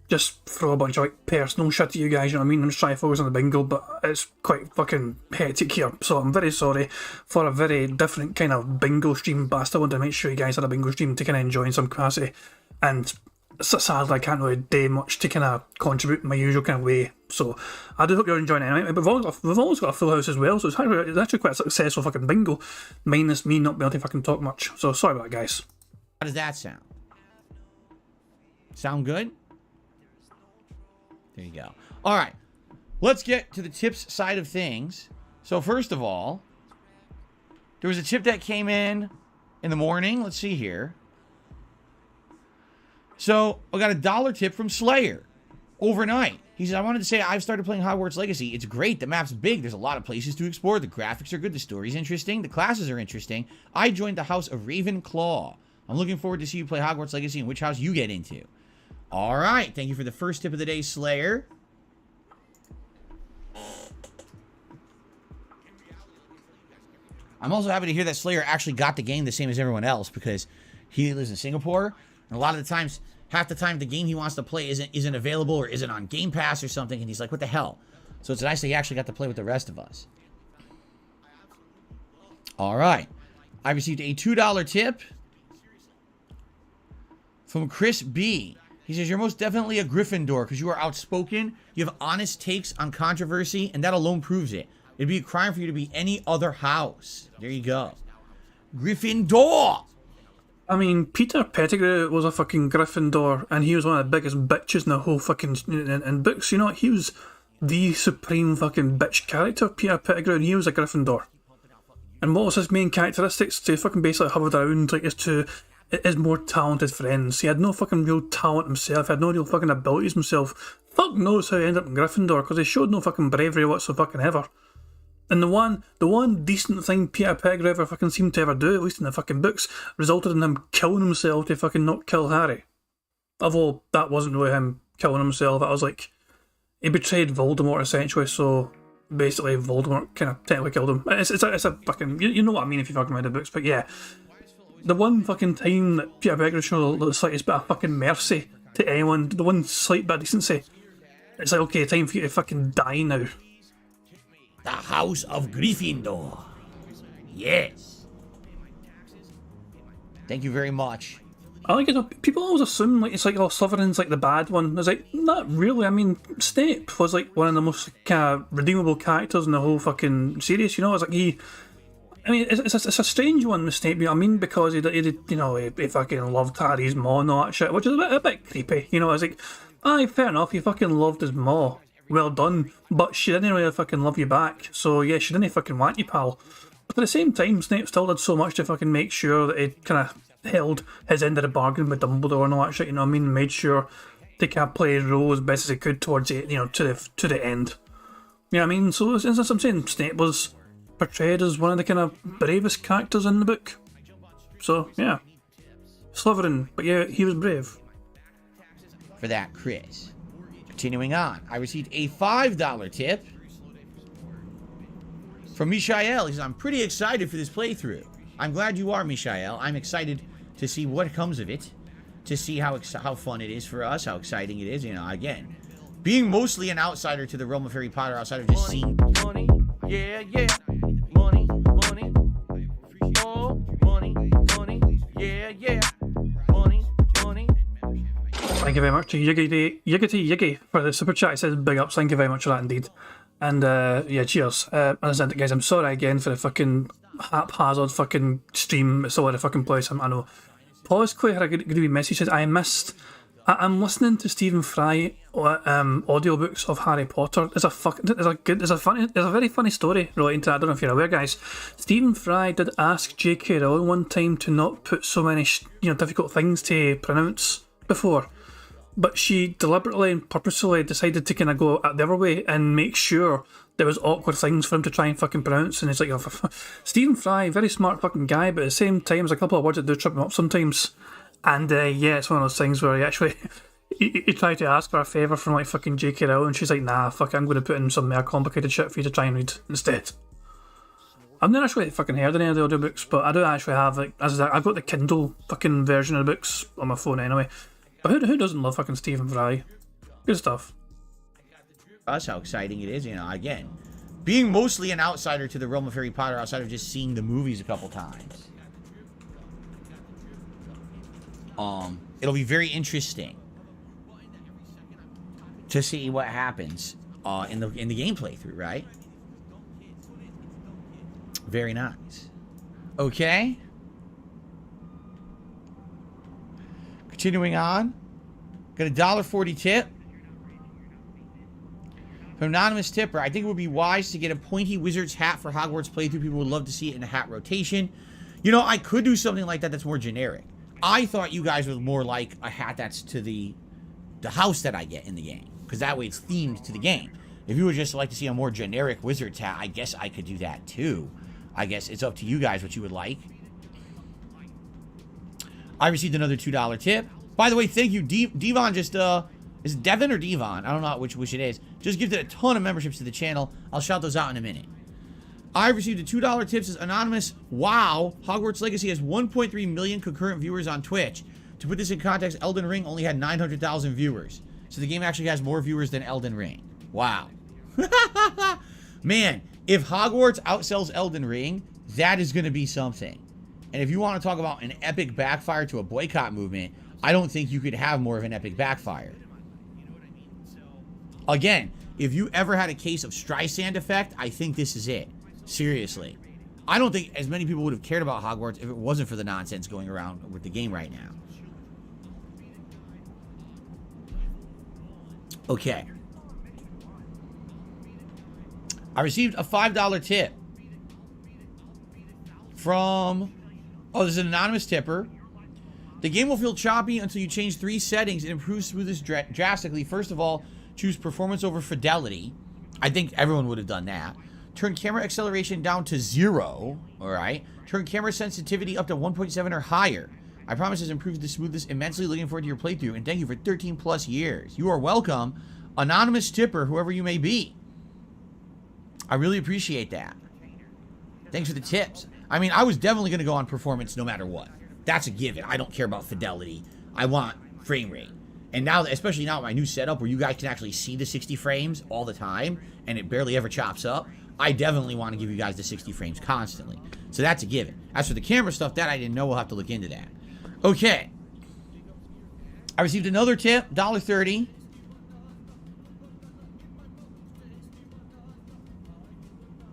just throw a bunch of like personal shit to you guys, you know what I mean? I'm just trying to focus on the bingo, but it's quite fucking hectic here. So I'm very sorry for a very different kind of bingo stream, but I still want to make sure you guys had a bingo stream to kind of enjoy in some capacity. And sadly, I can't really do much to kind of contribute in my usual kind of way. So I do hope you're enjoying it anyway. But we've always got a full house as well, so it's actually quite a successful fucking bingo, minus me not being able to fucking talk much. So sorry about that, guys. How does that sound? Sound good? There you go. All right, let's get to the tips side of things. So first of all, there was a tip that came in the morning. Let's see here. So I got a $1 tip from Slayer overnight. He says, I wanted to say I've started playing Hogwarts Legacy. It's great. The map's big. There's a lot of places to explore. The graphics are good. The story's interesting. The classes are interesting. I joined the House of Ravenclaw. I'm looking forward to see you play Hogwarts Legacy and which house you get into. All right. Thank you for the first tip of the day, Slayer. I'm also happy to hear that Slayer actually got the game the same as everyone else because he lives in Singapore. And a lot of the times, half the time, the game he wants to play isn't available or isn't on Game Pass or something. And he's like, what the hell? So it's nice that he actually got to play with the rest of us. All right. I received a $2 tip from Chris B. He says, you're most definitely a Gryffindor because you are outspoken, you have honest takes on controversy, and that alone proves it. It'd be a crime for you to be any other house. There you go. Gryffindor! I mean, Peter Pettigrew was a fucking Gryffindor, and he was one of the biggest bitches in the whole fucking in books. You know, he was the supreme fucking bitch character, Peter Pettigrew, and he was a Gryffindor. And what was his main characteristics? To fucking basically hovered around like his more talented friends. He had no fucking real talent himself. He had no real fucking abilities himself. Fuck knows how he ended up in Gryffindor because he showed no fucking bravery whatsoever. And the one decent thing Peter Pettigrew ever fucking seemed to ever do, at least in the fucking books, resulted in him killing himself to fucking not kill Harry. Although that wasn't really him killing himself, that was like, he betrayed Voldemort essentially, so basically Voldemort kind of technically killed him. It's a fucking, you know what I mean if you fucking read the books, but yeah. The one fucking time that Peter Pettigrew showed the slightest bit of fucking mercy to anyone, the one slight bit of decency, it's like, okay, time for you to fucking die now. The House of Gryffindor. Yes. Thank you very much. I like it. People always assume like it's like, oh, Slytherin's like the bad one. It's like, not really. I mean, Snape was like one of the most kind of redeemable characters in the whole fucking series. You know, it's like it's a strange one with Snape. You know what I mean? Because he fucking loved Harry's maw and all that shit, which is a bit creepy. You know, it's like, aye, fair enough. He fucking loved his maw. Well done, but she didn't really fucking love you back. So yeah, she didn't fucking want you, pal. But at the same time, Snape still did so much to fucking make sure that he kind of held his end of the bargain with Dumbledore and all that shit, you know what I mean? Made sure to kind of play his role as best as he could towards it, you know, to the end. You know what I mean? So as I'm saying, Snape was portrayed as one of the kind of bravest characters in the book. So yeah, Slytherin, but yeah, he was brave. For that, Chris. Continuing on, I received a $5 tip from Mishael. He says, I'm pretty excited for this playthrough. I'm glad you are, Mishael. I'm excited to see what comes of it, to see how fun it is for us, how exciting it is. You know, again, being mostly an outsider to the realm of Harry Potter, outside of just seeing Money, yeah, money, oh, money, yeah, money. Thank you very much to Yiggity for the super chat. It says big ups. Thank you very much for that indeed. And yeah, cheers. As I said, guys, I'm sorry again for the fucking haphazard fucking stream. It's all over the fucking place. I know. Paul's clear had a good message. Says I'm listening to Stephen Fry audiobooks of Harry Potter. There's a very funny story relating to that. I don't know if you're aware, guys. Stephen Fry did ask J.K. Rowling one time to not put so many difficult things to pronounce before, but she deliberately and purposefully decided to kind of go the other way and make sure there was awkward things for him to try and fucking pronounce. And it's like, Stephen Fry, very smart fucking guy, but at the same time, there's a couple of words that do trip him up sometimes. And yeah, it's one of those things where he actually he tried to ask for a favour from like fucking J.K. Rowling, and she's like, nah, fuck it, I'm going to put in some more complicated shit for you to try and read instead. I've never actually fucking heard any of the audiobooks, but I do actually have, like, I've got the Kindle fucking version of the books on my phone anyway. But who doesn't love fucking Stephen Fry? Good stuff. us how exciting it is. You know, again, being mostly an outsider to the realm of Harry Potter, outside of just seeing the movies a couple times. It'll be very interesting to see what happens in the game playthrough, right? Very nice. Okay. Continuing on. Got a $1.40 tip. From anonymous tipper. I think it would be wise to get a pointy wizard's hat for Hogwarts playthrough. People would love to see it in a hat rotation. You know, I could do something like that that's more generic. I thought you guys were more like a hat that's to the house that I get in the game, because that way it's themed to the game. If you would just like to see a more generic wizard's hat, I guess I could do that too. I guess it's up to you guys what you would like. I received another $2 tip. By the way, thank you. Devon just, is it Devon or Devon? I don't know which it is. Just gifted a ton of memberships to the channel. I'll shout those out in a minute. I received a $2 tip. Says anonymous. Wow, Hogwarts Legacy has 1.3 million concurrent viewers on Twitch. To put this in context, Elden Ring only had 900,000 viewers. So the game actually has more viewers than Elden Ring. Wow. Man, if Hogwarts outsells Elden Ring, that is going to be something. And if you want to talk about an epic backfire to a boycott movement, I don't think you could have more of an epic backfire. Again, if you ever had a case of Streisand effect, I think this is it. Seriously. I don't think as many people would have cared about Hogwarts if it wasn't for the nonsense going around with the game right now. Okay. I received a $5 tip from... Oh, there's an anonymous tipper. The game will feel choppy until you change 3 settings. It improves smoothness drastically. First of all, choose performance over fidelity. I think everyone would have done that. Turn camera acceleration down to 0. All right. Turn camera sensitivity up to 1.7 or higher. I promise this improves the smoothness immensely. Looking forward to your playthrough, and thank you for 13 plus years. You are welcome, anonymous tipper, whoever you may be. I really appreciate that. Thanks for the tips. I mean, I was definitely going to go on performance no matter what. That's a given. I don't care about fidelity. I want frame rate. And now, especially now with my new setup where you guys can actually see the 60 frames all the time and it barely ever chops up, I definitely want to give you guys the 60 frames constantly. So that's a given. As for the camera stuff, that I didn't know. We'll have to look into that. Okay. I received another tip, $1.30.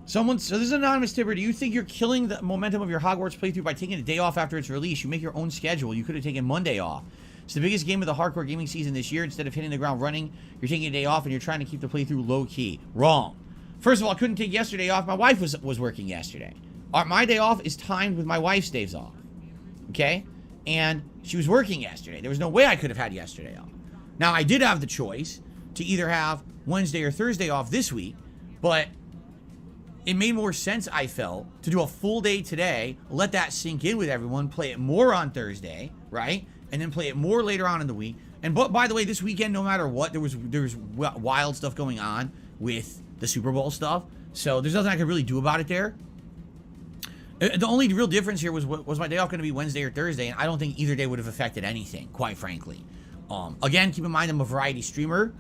So this is an anonymous tipper. Do you think you're killing the momentum of your Hogwarts playthrough by taking a day off after its release? You make your own schedule. You could have taken Monday off. It's the biggest game of the hardcore gaming season this year. Instead of hitting the ground running, you're taking a day off and you're trying to keep the playthrough low-key. Wrong. First of all, I couldn't take yesterday off. My wife was working yesterday. My day off is timed with my wife's days off. Okay? And she was working yesterday. There was no way I could have had yesterday off. Now, I did have the choice to either have Wednesday or Thursday off this week, but it made more sense, I felt, to do a full day today, let that sink in with everyone, play it more on Thursday, right? And then play it more later on in the week. And by the way, this weekend, no matter what, there was wild stuff going on with the Super Bowl stuff. So there's nothing I could really do about it there. The only real difference here was my day off going to be Wednesday or Thursday, and I don't think either day would have affected anything, quite frankly. Again, keep in mind I'm a variety streamer.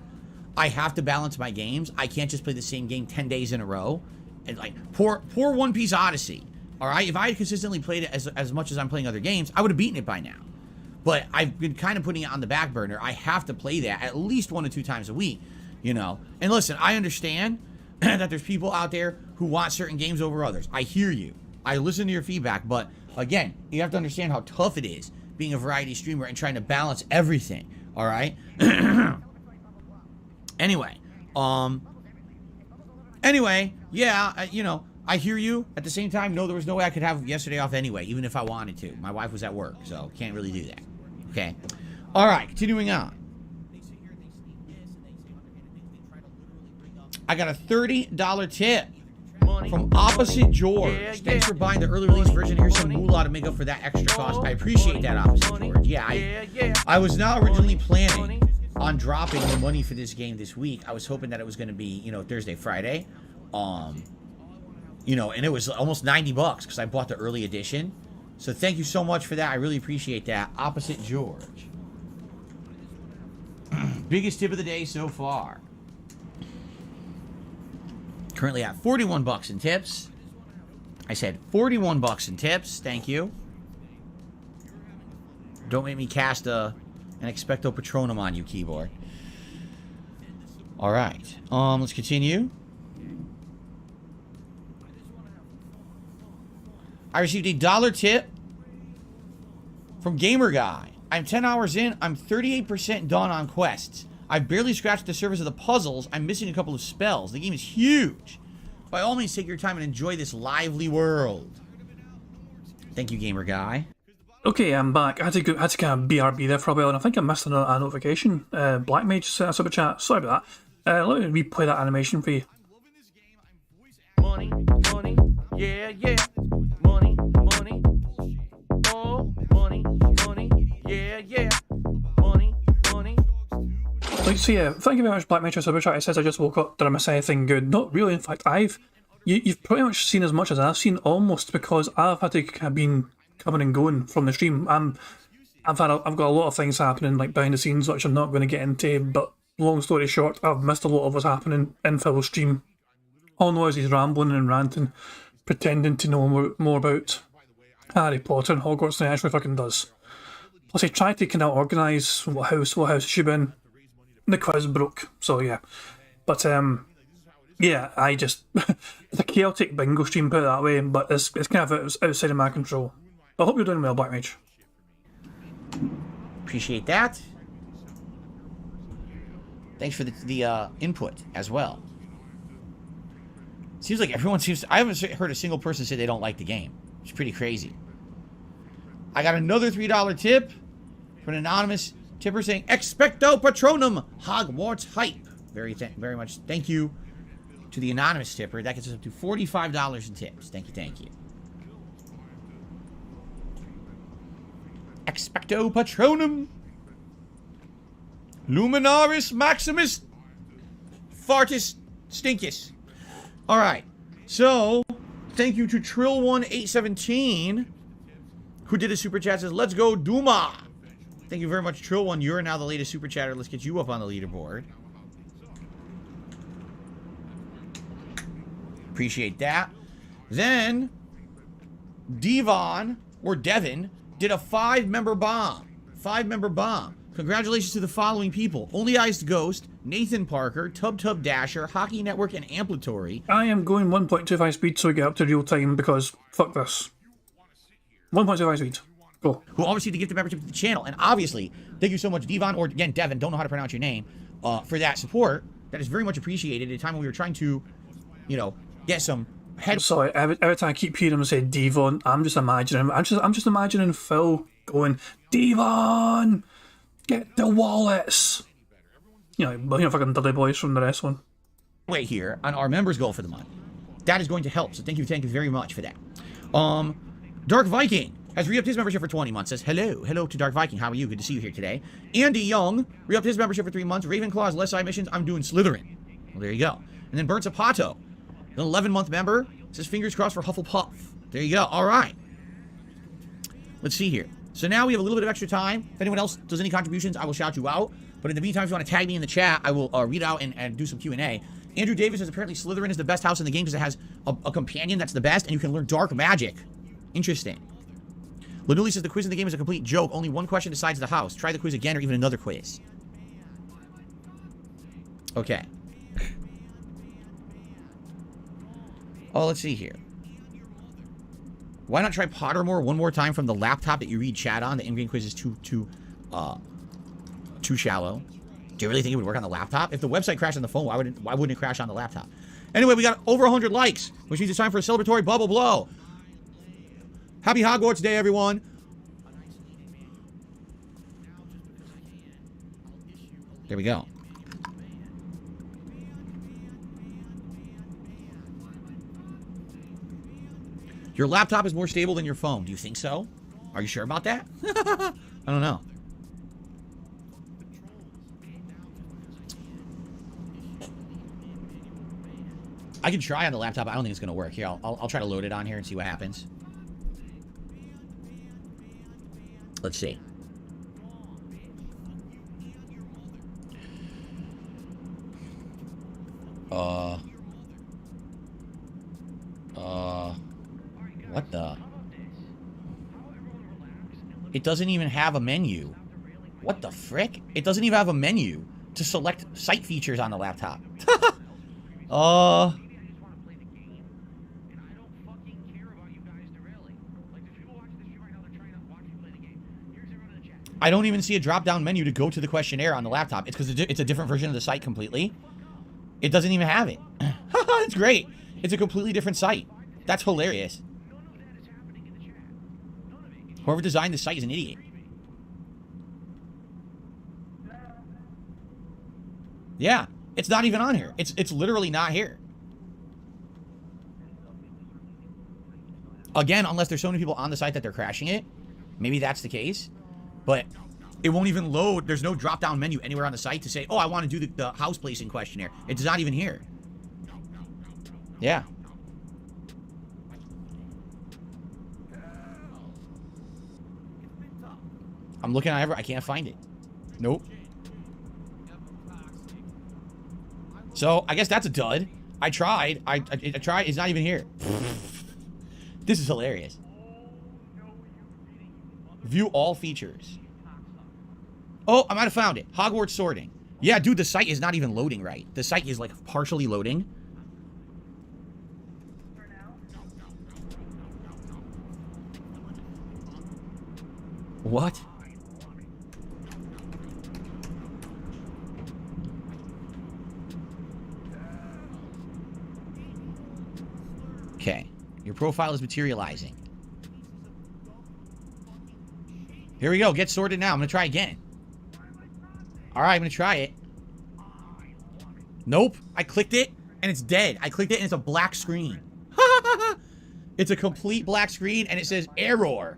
I have to balance my games. I can't just play the same game 10 days in a row. And like poor One Piece Odyssey. All right, if I had consistently played it as much as I'm playing other games, I would have beaten it by now. But I've been kind of putting it on the back burner. I have to play that at least 1 to 2 times a week, you know. And listen, I understand that there's people out there who want certain games over others. I hear you. I listen to your feedback, but again, you have to understand how tough it is being a variety streamer and trying to balance everything. All right. Anyway, yeah, you know, I hear you. At the same time, no, there was no way I could have yesterday off anyway, even if I wanted to. My wife was at work, so can't really do that. Okay. All right, continuing on. I got a $30 tip from Opposite George. Thanks for buying the early release version. Here's some moolah to make up for that extra cost. I appreciate that, Opposite George. Yeah, I was not originally planning on dropping the money for this game this week. I was hoping that it was going to be, you know, Thursday, Friday. You know, and it was almost $90 because I bought the early edition. So thank you so much for that. I really appreciate that. Opposite George. Biggest tip of the day so far. Currently at 41 bucks in tips. I said 41 bucks in tips. Thank you. Don't make me cast an expecto patronum on you, keyboard. All right. Let's continue. I received a $1 tip from Gamer Guy. I'm 10 hours in. I'm 38% done on quests. I've barely scratched the surface of the puzzles. I'm missing a couple of spells. The game is huge. By all means, take your time and enjoy this lively world. Thank you, Gamer Guy. Okay, I'm back. I had to kind of BRB there for a while, and I think I missed a notification. Black Mage sent a super chat. Sorry about that. Let me replay that animation for you. Money, money, yeah, yeah. Money, money, oh, money, money, yeah, yeah. Money, money. So yeah, thank you very much, Black Mage, for super chat. It says I just woke up. Did I miss anything good? Not really. In fact, you've pretty much seen as much as I've seen, almost, because I've had to have been coming and going from the stream. I've got a lot of things happening like behind the scenes, which I'm not going to get into. But long story short, I've missed a lot of what's happening in Phil's stream. All I know is he's rambling and ranting, pretending to know more about Harry Potter and Hogwarts than he actually fucking does. Plus, he tried to kind of organise what house it should be in. The quiz broke, so yeah. But yeah, I just it's a chaotic bingo stream, put it that way. But it's kind of outside of my control. I hope you're doing well, Black Mage. Appreciate that. Thanks for the input as well. Seems like everyone I haven't heard a single person say they don't like the game. It's pretty crazy. I got another $3 tip from an anonymous tipper saying, Expecto Patronum, Hogwarts hype. Very much. Thank you. to the anonymous tipper. That gets us up to $45 in tips. Thank you, thank you. Expecto Patronum. Luminaris Maximus Fartus Stinkus. All right. So, thank you to Trill1817, who did a super chat. Says, let's go, Duma. Thank you very much, Trill1. You're now the latest super chatter. Let's get you up on the leaderboard. Appreciate that. Then, Devon, or Devin, did a 5-member bomb. 5-member bomb. Congratulations to the following people. Only Eyes Ghost, Nathan Parker, Tub Dasher, Hockey Network, and Amplitory. I am going 1.25 speed so we get up to real time because fuck this. 1.25 speed. Go. Who all received a gift of membership to the channel. And obviously, thank you so much, Devon, or again, Devin, don't know how to pronounce your name, for that support. That is very much appreciated at a time when we were trying to, you know, get some head. Sorry, every time I keep hearing him say Devon, I'm just imagining I'm just imagining Phil going, Devon, get the wallets. You know, fucking Dudley Boys from the rest one. Wait here on our members goal for the month. That is going to help. So thank you very much for that. Dark Viking has re-upped his membership for 20 months. Says, hello to Dark Viking. How are you? Good to see you here today. Andy Young re-upped his membership for 3 months. Ravenclaw's less side missions. I'm doing Slytherin. Well, there you go. And then Burnt Zapato, an 11-month member, says fingers crossed for Hufflepuff. There you go. All right. Let's see here. So now we have a little bit of extra time. If anyone else does any contributions, I will shout you out. But in the meantime, if you want to tag me in the chat, I will read out and do some Q&A. Andrew Davis says apparently Slytherin is the best house in the game because it has a companion that's the best, and you can learn dark magic. Interesting. Lanuli says the quiz in the game is a complete joke. Only one question decides the house. Try the quiz again or even another quiz. Okay. Oh, let's see here. Why not try Pottermore one more time from the laptop that you read chat on? The in-game quiz is too shallow. Do you really think it would work on the laptop? If the website crashed on the phone, why wouldn't it crash on the laptop? Anyway, we got over 100 likes, which means it's time for a celebratory bubble blow. Happy Hogwarts Day, everyone. There we go. Your laptop is more stable than your phone. Do you think so? Are you sure about that? I don't know. I can try on the laptop. I don't think it's going to work. Here, I'll try to load it on here and see what happens. Let's see. What the? It doesn't even have a menu. What the frick? It doesn't even have a menu to select site features on the laptop. I don't even see a drop-down menu to go to the questionnaire on the laptop. It's because it's a different version of the site completely. It doesn't even have it. It's great. It's a completely different site. That's hilarious. Whoever designed the site is an idiot. Yeah, it's not even on here. It's literally not here. Again, unless there's so many people on the site that they're crashing it. Maybe that's the case. But it won't even load. There's no drop-down menu anywhere on the site to say, oh, I want to do the house placing questionnaire. It's not even here. Yeah. I'm looking at I can't find it. Nope. So, I guess that's a dud. I tried. I tried. It's not even here. This is hilarious. View all features. Oh, I might have found it. Hogwarts sorting. Yeah, dude, the site is not even loading right. The site is, like, partially loading. What? Okay. Your profile is materializing. Here we go. Get sorted now. I'm going to try again. All right, I'm going to try it. Nope. I clicked it. And it's dead. I clicked it and it's a black screen. It's a complete black screen and it says error.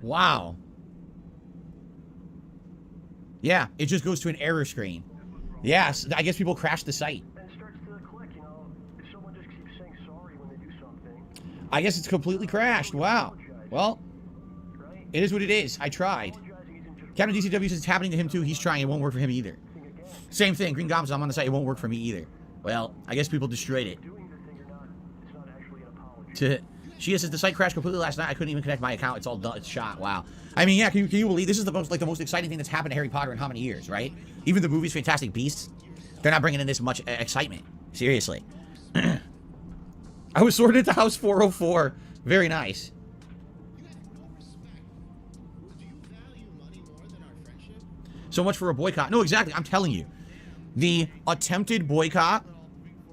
Wow. Yeah, it just goes to an error screen. Yes, I guess people crashed the site. I guess it's completely crashed. Wow. Well, it is what it is. I tried. Captain DCW says it's happening to him too. He's trying. It won't work for him either. Same thing. Green Goblins, I'm on the site. It won't work for me either. Well, I guess people destroyed it. She says the site crashed completely last night. I couldn't even connect my account. It's all done. It's shot. Wow. I mean, yeah. Can you believe this is the most exciting thing that's happened to Harry Potter in how many years, right? Even the movies, Fantastic Beasts, they're not bringing in this much excitement. Seriously. I was sorted to House 404. Very nice. So much for a boycott. No, exactly. I'm telling you. The attempted boycott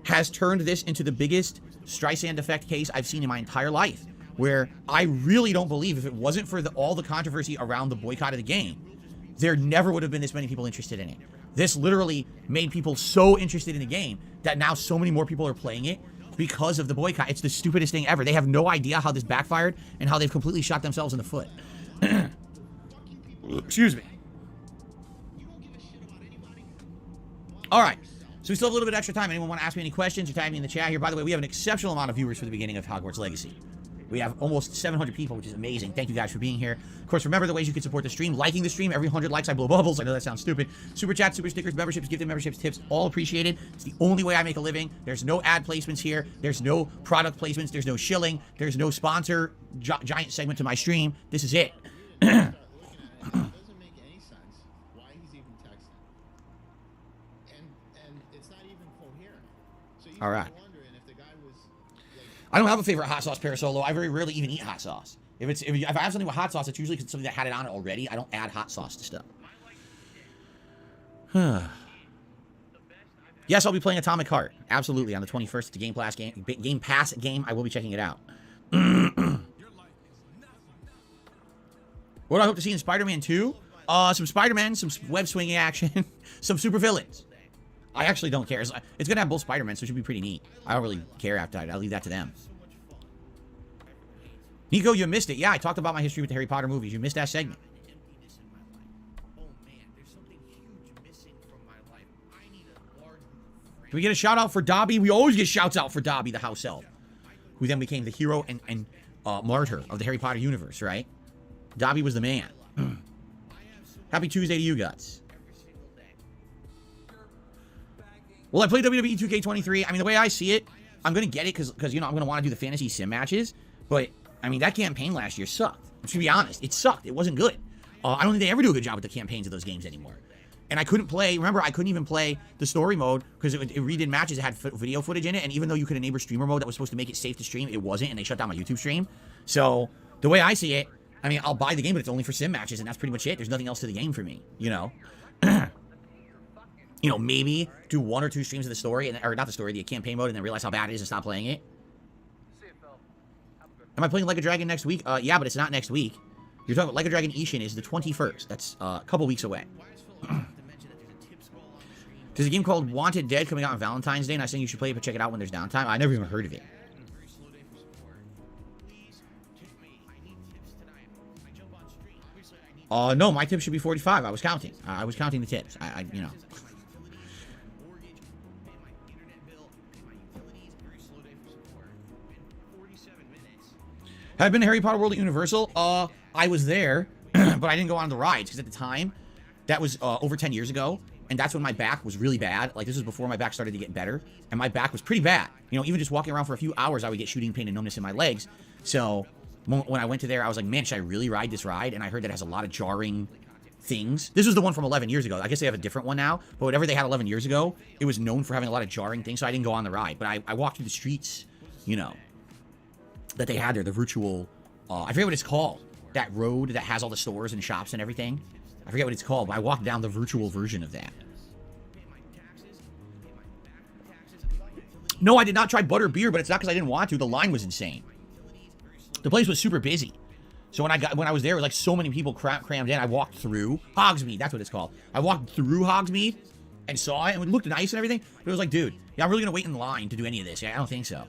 has turned this into the biggest Streisand effect case I've seen in my entire life. Where I really don't believe if it wasn't for all the controversy around the boycott of the game, there never would have been this many people interested in it. This literally made people so interested in the game that now so many more people are playing it because of the boycott. It's the stupidest thing ever. They have no idea how this backfired and how they've completely shot themselves in the foot. Excuse me. All right. So we still have a little bit extra time. Anyone want to ask me any questions or type me in the chat here? By the way, we have an exceptional amount of viewers for the beginning of Hogwarts Legacy. We have almost 700 people, which is amazing. Thank you guys for being here. Of course, remember the ways you can support the stream. Liking the stream. Every 100 likes, I blow bubbles. I know that sounds stupid. Super chat, super stickers, memberships, gifted memberships, tips, all appreciated. It's the only way I make a living. There's no ad placements here. There's no product placements. There's no shilling. There's no sponsor giant segment to my stream. This is it. All right. I don't have a favorite hot sauce pair solo. I very rarely even eat hot sauce. If I have something with hot sauce, it's usually something that had it on it already. I don't add hot sauce to stuff. Yes, I'll be playing Atomic Heart. Absolutely, on the 21st. It's a Game Pass game. I will be checking it out. What do I hope to see in Spider-Man 2? Some Spider-Man, some web swinging action, some super villains. I actually don't care. It's going to have both Spider-Men, so it should be pretty neat. I don't really care after that. I'll leave that to them. Nico, you missed it. Yeah, I talked about my history with the Harry Potter movies. You missed that segment. Do we get a shout out for Dobby? We always get shouts out for Dobby, the house elf, who then became the hero and martyr of the Harry Potter universe, right? Dobby was the man. Happy Tuesday to you guys. Well, I played WWE 2K23. I mean, the way I see it, I'm going to get it because you know, I'm going to want to do the fantasy sim matches. But, I mean, that campaign last year sucked. To be honest, it sucked. It wasn't good. I don't think they ever do a good job with the campaigns of those games anymore. And I couldn't play, remember, I couldn't even play the story mode because it redid matches that had video footage in it. And even though you could enable streamer mode that was supposed to make it safe to stream, it wasn't. And they shut down my YouTube stream. So, the way I see it, I mean, I'll buy the game, but it's only for sim matches. And that's pretty much it. There's nothing else to the game for me, you know? You know, maybe do 1 or 2 streams of the story, or not the story, the campaign mode, and then realize how bad it is and stop playing it. Am I playing Like a Dragon next week? Yeah, but it's not next week. You're talking about Like a Dragon Ishin is the 21st. That's a couple weeks away. There's a game called Wanted Dead coming out on Valentine's Day, and I think you should play it, but check it out when there's downtime. I never even heard of it. No, my tip should be 45. I was counting. I was counting the tips. You know. Have I been to Harry Potter World at Universal? I was there, but I didn't go on the rides because at the time, that was over 10 years ago, and that's when my back was really bad. Like, this was before my back started to get better, and my back was pretty bad. You know, even just walking around for a few hours, I would get shooting pain and numbness in my legs. So, when I went to there, I was like, man, should I really ride this ride? And I heard that it has a lot of jarring things. This was the one from 11 years ago. I guess they have a different one now, but whatever they had 11 years ago, it was known for having a lot of jarring things, so I didn't go on the ride. But I walked through the streets, you know, that they had there, the virtual, I forget what it's called, that road that has all the stores and shops and everything. I forget what it's called, but I walked down the virtual version of that. No, I did not try butter beer, but it's not because I didn't want to. The line was insane. The place was super busy. So when I was there, like so many people crammed in. I walked through Hogsmeade. That's what it's called. I walked through Hogsmeade and saw it, and it looked nice and everything. But it was like, dude, yeah, I'm really gonna wait in line to do any of this. Yeah, I don't think so.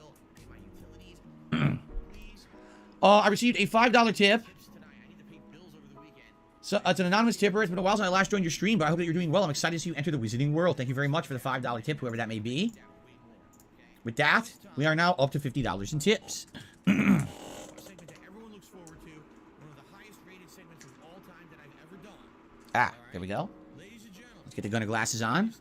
I received a $5 tip. So it's an anonymous tipper. It's been a while since I last joined your stream, but I hope that you're doing well. I'm excited to see you enter the Wizarding World. Thank you very much for the $5 tip, whoever that may be. With that, we are now up to $50 in tips. Ah, there we go. Let's get the gunner glasses on.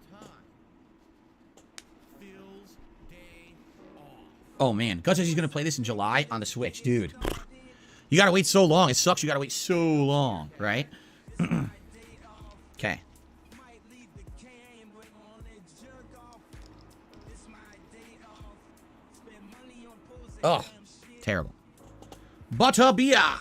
Oh, man. Gus says he's going to play this in July on the Switch. Dude. You got to wait so long. It sucks you got to wait so long, right? Okay. Oh, terrible. Butterbeer.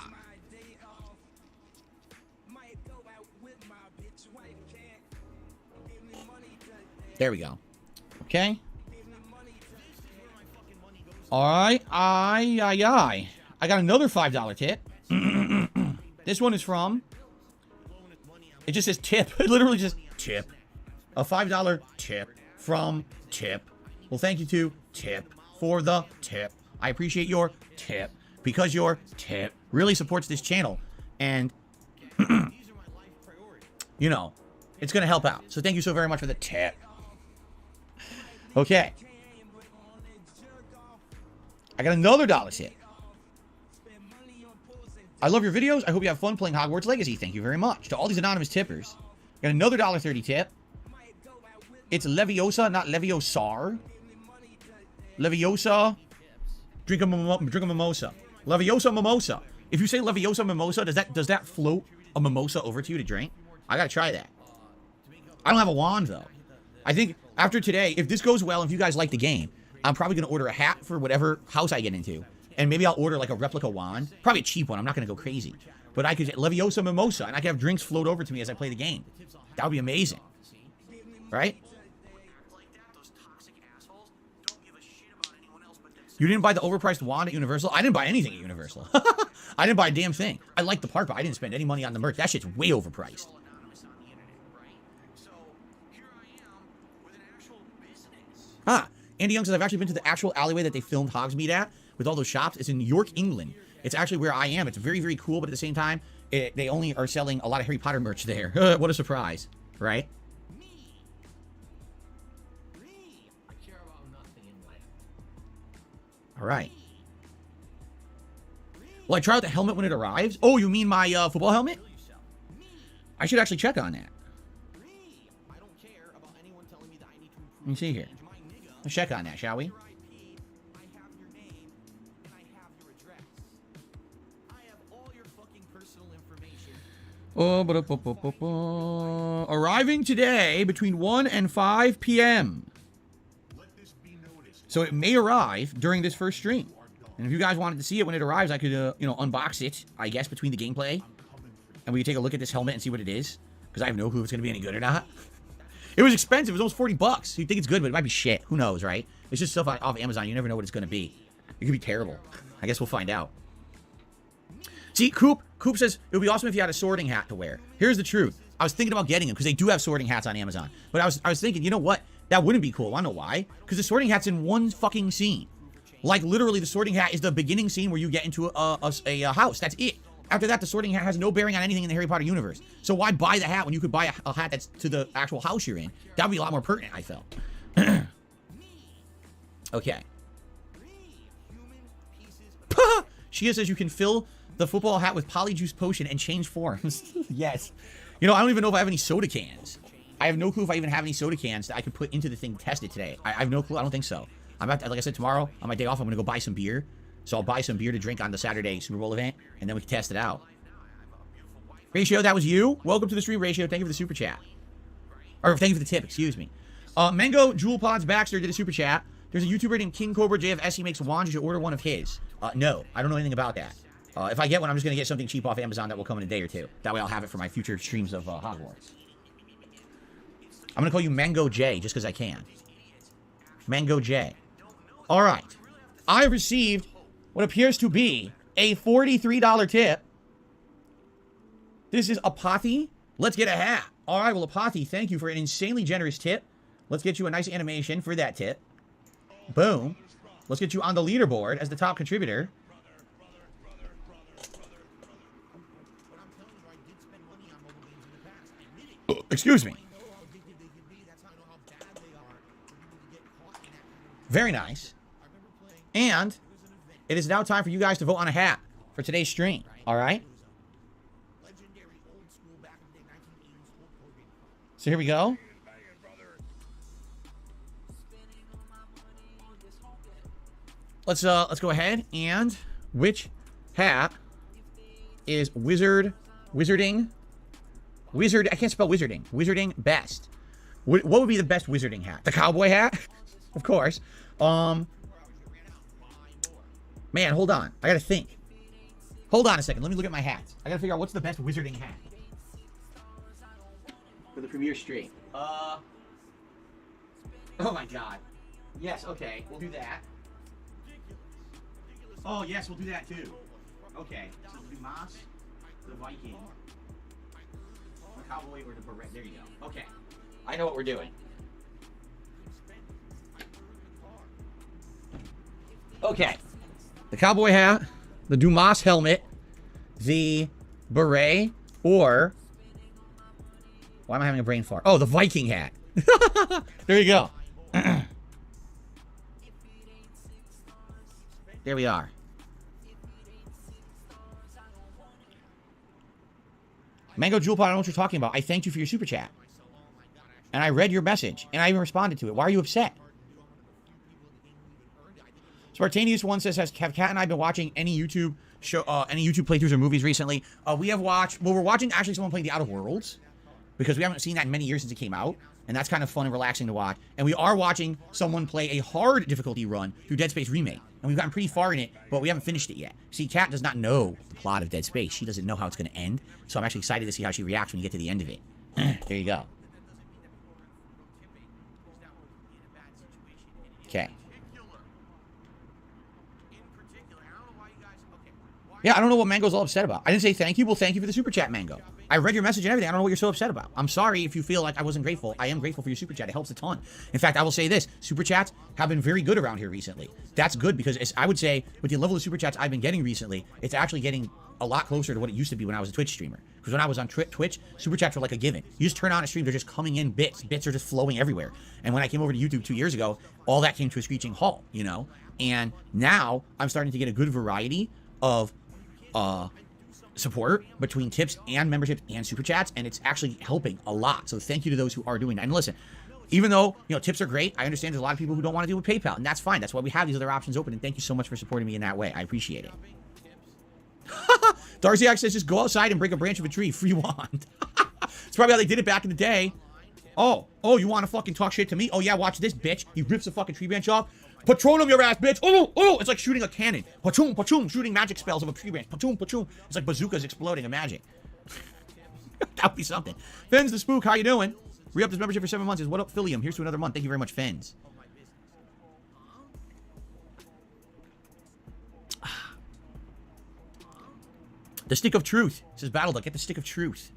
There we go. Okay. Alright. I got another $5 tip. This one is from... It just says tip. It literally just tip. A $5 tip from tip. Well, thank you to tip for the tip. I appreciate your tip. Because your tip really supports this channel. And, you know, it's going to help out. So thank you so very much for the tip. Okay. I got another $1 tip. I love your videos. I hope you have fun playing Hogwarts Legacy. Thank you very much. To all these anonymous tippers. Got another $1.30 tip. It's Leviosa, not Leviosar. Leviosa. Drink a mimosa. Leviosa mimosa. If you say Leviosa mimosa, does that float a mimosa over to you to drink? I gotta try that. I don't have a wand, though. I think after today, if this goes well, if you guys like the game, I'm probably going to order a hat for whatever house I get into. And maybe I'll order like a replica wand. Probably a cheap one. I'm not going to go crazy. But I could get Leviosa mimosa, and I could have drinks float over to me as I play the game. That would be amazing. Right? You didn't buy the overpriced wand at Universal? I didn't buy anything at Universal. I didn't buy a damn thing. I liked the part, but I didn't spend any money on the merch. That shit's way overpriced. Ah, Andy Young says, I've actually been to the actual alleyway that they filmed Hogsmeade at with all those shops. It's in York, England. It's actually where I am. It's very, very cool, but at the same time, they only are selling a lot of Harry Potter merch there. What a surprise, right? All right. Will I try out the helmet when it arrives? Oh, you mean my football helmet? I should actually check on that. Let me see here. Let's check on that, shall we? Arriving today between 1 and 5 p.m. So it may arrive during this first stream. And if you guys wanted to see it when it arrives, I could, unbox it, I guess, between the gameplay. And we could take a look at this helmet and see what it is. Because I have no clue if it's going to be any good or not. It was expensive. It was almost $40. You'd think it's good, but it might be shit. Who knows, right? It's just stuff off Amazon. You never know what it's going to be. It could be terrible. I guess we'll find out. See, Coop says, it would be awesome if you had a sorting hat to wear. Here's the truth. I was thinking about getting them because they do have sorting hats on Amazon. But I was thinking, you know what? That wouldn't be cool. I know why. Because the sorting hat's in one fucking scene. Like, literally, the sorting hat is the beginning scene where you get into a house. That's it. After that, the sorting hat has no bearing on anything in the Harry Potter universe. So why buy the hat when you could buy a hat that's to the actual house you're in? That would be a lot more pertinent, I felt. Okay. Shia says you can fill the football hat with polyjuice potion and change forms. Yes. You know, I don't even know if I have any soda cans. I have no clue if I even have any soda cans that I could put into the thing to test it today. I have no clue. I don't think so. I'm about to, like I said, tomorrow on my day off, I'm going to go buy some beer. So I'll buy some beer to drink on the Saturday Super Bowl event, and then we can test it out. Ratio, that was you. Welcome to the stream, Ratio. Thank you for the super chat. Or thank you for the tip, excuse me. Mango Jewel Pods Baxter did a super chat. There's a YouTuber named King Cobra JFS. He makes wands. You should order one of his. No, I don't know anything about that. If I get one, I'm just going to get something cheap off Amazon that will come in a day or two. That way I'll have it for my future streams of Hogwarts. I'm going to call you Mango J just because I can. Mango J. All right. I received what appears to be a $43 tip This is Apathy. Let's get a hat. All right, well, Apathy, thank you for an insanely generous tip. Let's get you a nice animation for that tip. Boom. Let's get you on the leaderboard as the top contributor. Excuse me. Very nice. And it is now time for you guys to vote on a hat for today's stream. All right? So here we go. Let's go ahead and which hat is wizarding? I can't spell wizarding best. What would be the best wizarding hat? The cowboy hat? Of course. Man, hold on. I gotta think. Hold on a second. Let me look at my hats. I gotta figure out what's the best wizarding hat for the premiere stream. Oh my god. Yes, okay. We'll do that. Oh, yes, we'll do that too. Okay. So we'll do Moss, the Viking, the cowboy, or the beret. There you go. Okay. I know what we're doing. Okay. The cowboy hat, the Dumas helmet, the beret, or... Why am I having a brain fart? Oh, the Viking hat. There you go. There we are. Mango Jewel Pot, I don't know what you're talking about. I thanked you for your super chat. And I read your message. And I even responded to it. Why are you upset? Spartanius one says, have Kat and I been watching any YouTube show, any YouTube playthroughs or movies recently? We have watched, well, we're watching actually someone playing The Outer Worlds, because we haven't seen that in many years since it came out. And that's kind of fun and relaxing to watch. And we are watching someone play a hard difficulty run through Dead Space Remake. And we've gotten pretty far in it, but we haven't finished it yet. See, Kat does not know the plot of Dead Space. She doesn't know how it's going to end. So I'm actually excited to see how she reacts when you get to the end of it. There you go. Okay. Yeah, I don't know what Mango's all upset about. I didn't say thank you. Well, thank you for the super chat, Mango. I read your message and everything. I don't know what you're so upset about. I'm sorry if you feel like I wasn't grateful. I am grateful for your super chat. It helps a ton. In fact, I will say this. Super chats have been very good around here recently. That's good because I would say with the level of super chats I've been getting recently, it's actually getting a lot closer to what it used to be when I was a Twitch streamer. Because when I was on Twitch, super chats were like a given. You just turn on a stream, they're just coming in bits. Bits are just flowing everywhere. And when I came over to YouTube 2 years ago, all that came to a screeching halt, you know? And now I'm starting to get a good variety of support between tips and memberships and super chats, and it's actually helping a lot. So thank you to those who are doing that. And listen, even though, you know, tips are great, I understand there's a lot of people who don't want to deal with PayPal, and that's fine. That's why we have these other options open, and thank you so much for supporting me in that way. I appreciate it. Darcy X says, just go outside and break a branch of a tree. Free wand. It's probably how they did it back in the day. Oh, you want to fucking talk shit to me? Oh, yeah, watch this, bitch. He rips a fucking tree branch off. Patronum your ass, bitch. Oh, it's like shooting a cannon. Pachoom, pachoom, shooting magic spells of a tree branch. Pachoom, pachoom. It's like bazookas exploding a magic. That'd be something. Fins the Spook, how you doing? Re-up this membership for 7 months. Is what up, Philium? Here's to another month. Thank you very much, Fins. The Stick of Truth. Says Battleduck, get the Stick of Truth.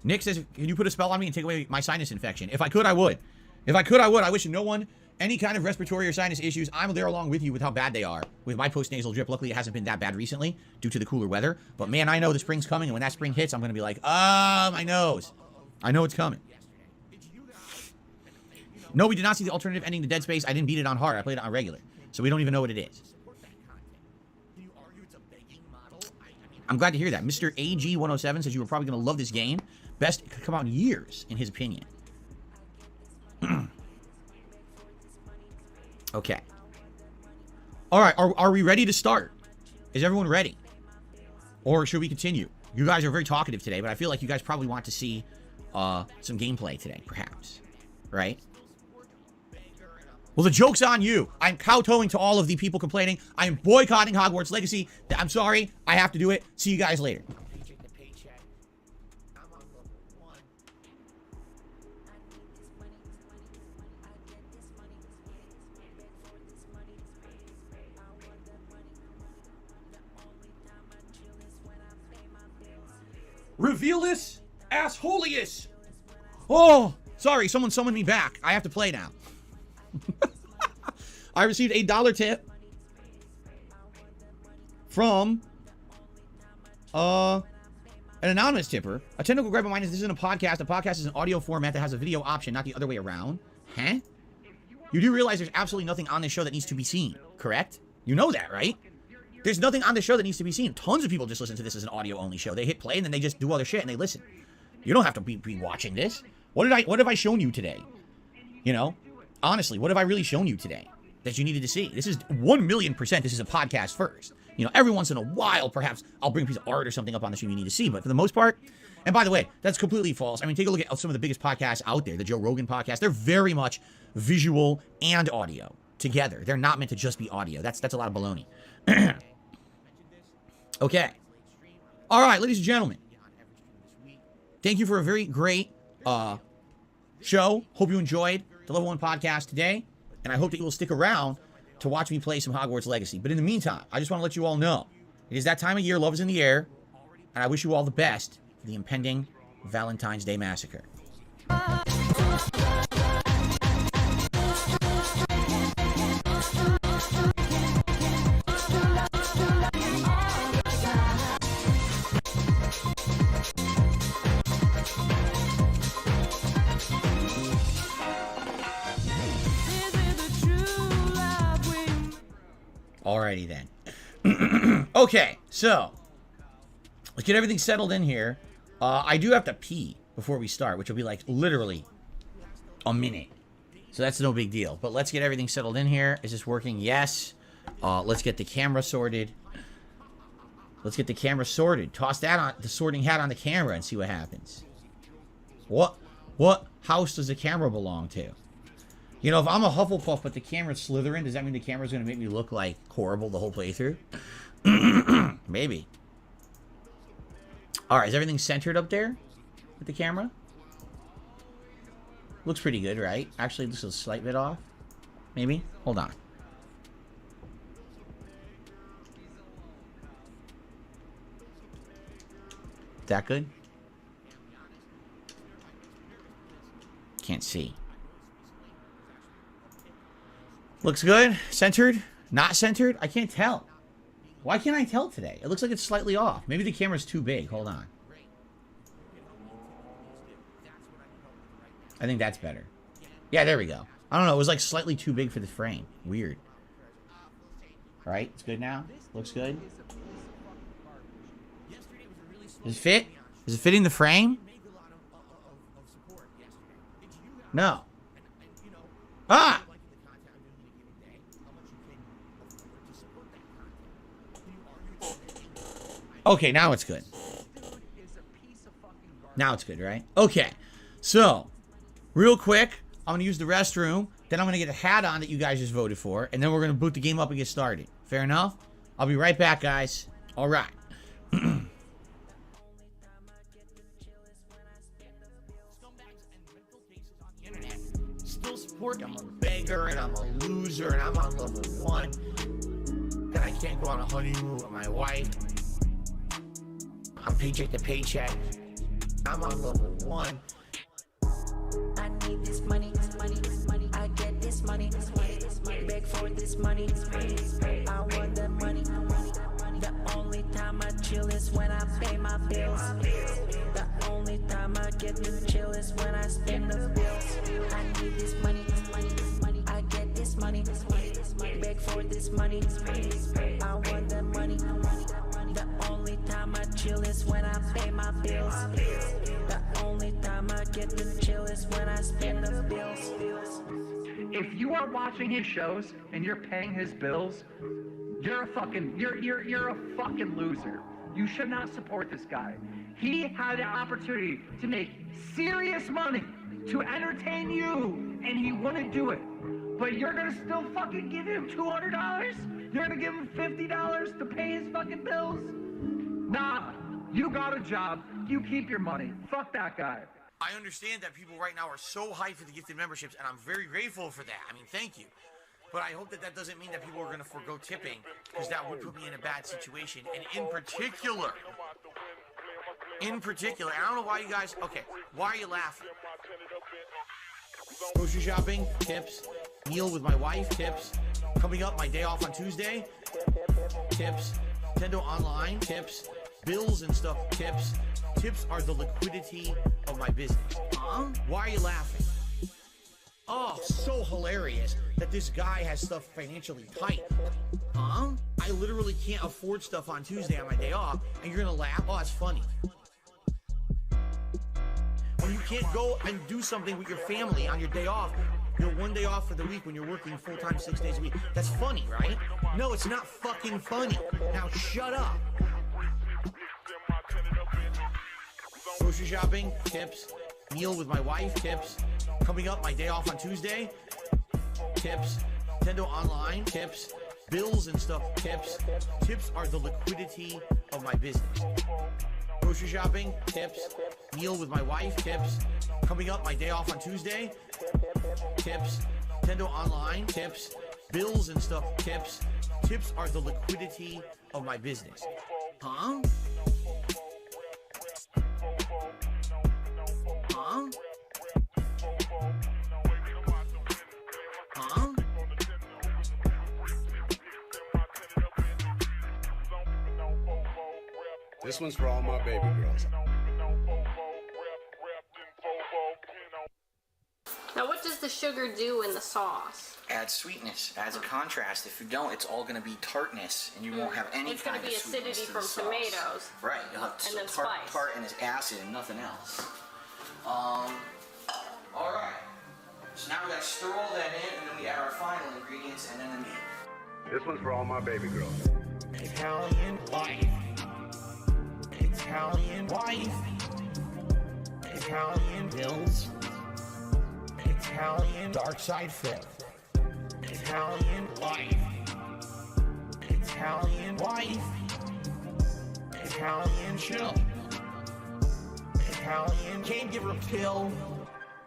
Nick says, can you put a spell on me and take away my sinus infection? If I could, I would. If I could, I would. I wish no one any kind of respiratory or sinus issues. I'm there along with you with how bad they are with my post-nasal drip. Luckily, it hasn't been that bad recently due to the cooler weather. But man, I know the spring's coming, and when that spring hits, I'm going to be like, my nose. I know it's coming. No, we did not see the alternative ending to Dead Space. I didn't beat it on hard. I played it on regular. So we don't even know what it is. I'm glad to hear that. Mr. AG107 says you were probably going to love this game. Best it could come out in years, in his opinion. Okay. All right. Are we ready to start? Is everyone ready? Or should we continue? You guys are very talkative today, but I feel like you guys probably want to see some gameplay today, perhaps. Right? Well, the joke's on you. I'm kowtowing to all of the people complaining. I am boycotting Hogwarts Legacy. I'm sorry. I have to do it. See you guys later. Reveal this assholius. Oh, sorry, someone summoned me back. I have to play now. I received a $1 tip from an anonymous tipper. A technical gripe of mine is this isn't a podcast. A podcast is an audio format that has a video option, not the other way around. Huh? You do realize there's absolutely nothing on this show that needs to be seen, correct? You know that, right? There's nothing on the show that needs to be seen. Tons of people just listen to this as an audio-only show. They hit play and then they just do other shit and they listen. You don't have to be watching this. What have I shown you today? You know? Honestly, what have I really shown you today that you needed to see? This is 1,000,000%. This is a podcast first. You know, every once in a while, perhaps I'll bring a piece of art or something up on the show you need to see. But for the most part, and by the way, that's completely false. I mean, take a look at some of the biggest podcasts out there. The Joe Rogan podcast. They're very much visual and audio together. They're not meant to just be audio. That's a lot of baloney. Okay. All right, ladies and gentlemen. Thank you for a very great show. Hope you enjoyed the Level 1 podcast today. And I hope that you will stick around to watch me play some Hogwarts Legacy. But in the meantime, I just want to let you all know, it is that time of year, love is in the air, and I wish you all the best for the impending Valentine's Day Massacre. Alrighty then. Okay, so let's get everything settled in here. I do have to pee before we start, which will be like literally a minute. So that's no big deal. But let's get everything settled in here. Is this working? Yes. Let's get the camera sorted. Let's get the camera sorted. Toss that on the sorting hat on the camera and see what happens. What house does the camera belong to? You know, if I'm a Hufflepuff but the camera's Slytherin, does that mean the camera's going to make me look like horrible the whole playthrough? Maybe. Alright, is everything centered up there with the camera? Looks pretty good, right? Actually, this is a slight bit off. Maybe? Hold on. That good? Can't see. Looks good. Centered? Not centered? I can't tell. Why can't I tell today? It looks like it's slightly off. Maybe the camera's too big. Hold on. I think that's better. Yeah, there we go. I don't know. It was like slightly too big for the frame. Weird. All right. It's good now. Looks good. Does it fit? Is it fitting the frame? No. Ah! Okay, now it's good. Now it's good, right? Okay. So, real quick, I'm going to use the restroom. Then I'm going to get a hat on that you guys just voted for. And then we're going to boot the game up and get started. Fair enough? I'll be right back, guys. All right. Still support. I'm a beggar and I'm a loser and I'm on level 1. Then I can't go on a honeymoon with my wife. I'm paycheck to paycheck. I'm on level 1. I need this money, this money, this money. I get this money, this money, this money. Beg for this money, this money, this money. I want that money, The only time I chill is when I pay my bills. The only time I get to chill is when I spend the bills. I need this money, this money, this money. I get this money, this money, this money. Beg for this money, this money, this money. I want that money, The only time I chill is when I pay my bills. The only time I get to chill is when I spend the bills. If you are watching his shows and you're paying his bills, you're a fucking loser. You should not support this guy. He had the opportunity to make serious money to entertain you, and he wouldn't do it. But you're gonna still fucking give him $200? You're gonna give him $50 to pay his fucking bills? Nah, you got a job. You keep your money. Fuck that guy. I understand that people right now are so hyped for the gifted memberships, and I'm very grateful for that. I mean, thank you. But I hope that that doesn't mean that people are going to forgo tipping, because that would put me in a bad situation. And in particular, in particular. I don't know why you guys. Okay, why are you laughing? Grocery shopping, tips. Meal with my wife, tips. Coming up, my day off on Tuesday, tips. Nintendo Online, tips. Bills and stuff, tips. Tips are the liquidity of my business. Why are you laughing? Oh, so hilarious that this guy has stuff financially tight. I literally can't afford stuff on Tuesday on my day off, and you're gonna laugh? Oh, it's funny. When you can't go and do something with your family on your day off, your one day off for the week when you're working full-time 6 days a week, that's funny, right? No, it's not fucking funny. Now shut up. Grocery shopping, tips. Meal with my wife, tips. Coming up, my day off on Tuesday, tips. Nintendo Online, tips. Bills and stuff, tips. Tips are the liquidity of my business. Grocery shopping, tips. Meal with my wife, tips. Coming up, my day off on Tuesday, tips. Nintendo Online, tips. Bills and stuff, tips. Tips are the liquidity of my business. Huh? This one's for all my baby girls. Now, what does the sugar do in the sauce? Adds sweetness, adds a contrast. If you don't, it's all going to be tartness, and you won't have any It's kind going to of be sweetness acidity to from the sauce. tomatoes. Right, you'll have And then tart spice. and its acid and nothing else. All right. So now we got to stir all that in, and then we add our final ingredients, and then the meat. This one's for all my baby girls. Italian wife. Italian wife. Italian bills. Italian dark side flip. Italian wife. Italian wife. Italian chill. Italian can't give her a pill.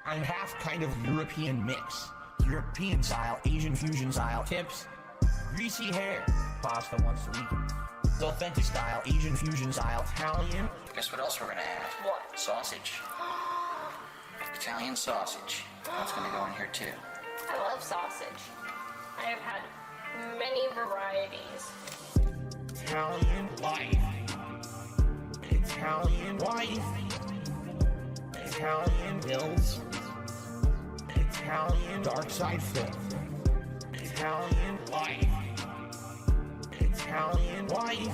I'm half kind of European mix. European style, Asian fusion style. Tips. Greasy hair. Pasta once a week. The authentic style, Asian fusion style. Italian. Guess what else we're going to add? What? Sausage. Italian sausage. That's going to go in here too. I love sausage. I have had many varieties. Italian wife. Italian wife. Italian bills. Italian dark side flip. Italian wife. Italian wife.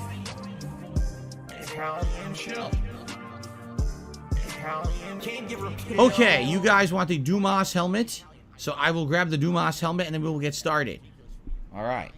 Italian chill. Italian can't give her a pill. Okay, you guys want the Dumas helmet? So I will grab the Dumas helmet and then we will get started. All right.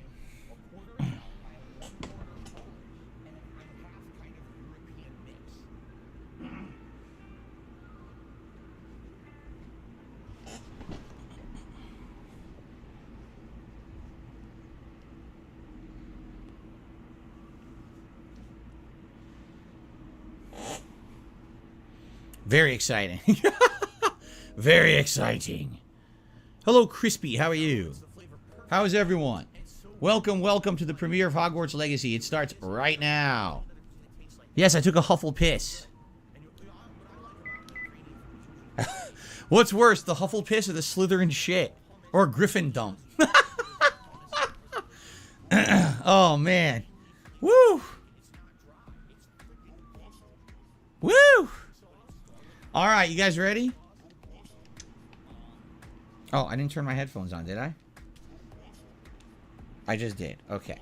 Very exciting. Very exciting. Hello, Crispy. How are you? How is everyone? Welcome, welcome to the premiere of Hogwarts Legacy. It starts right now. Yes, I took a Huffle piss. What's worse, the Huffle piss or the Slytherin shit? Or Griffin dump? Oh, man. Woo! Woo! All right, you guys ready? Oh, I didn't turn my headphones on, did I? I just did. Okay.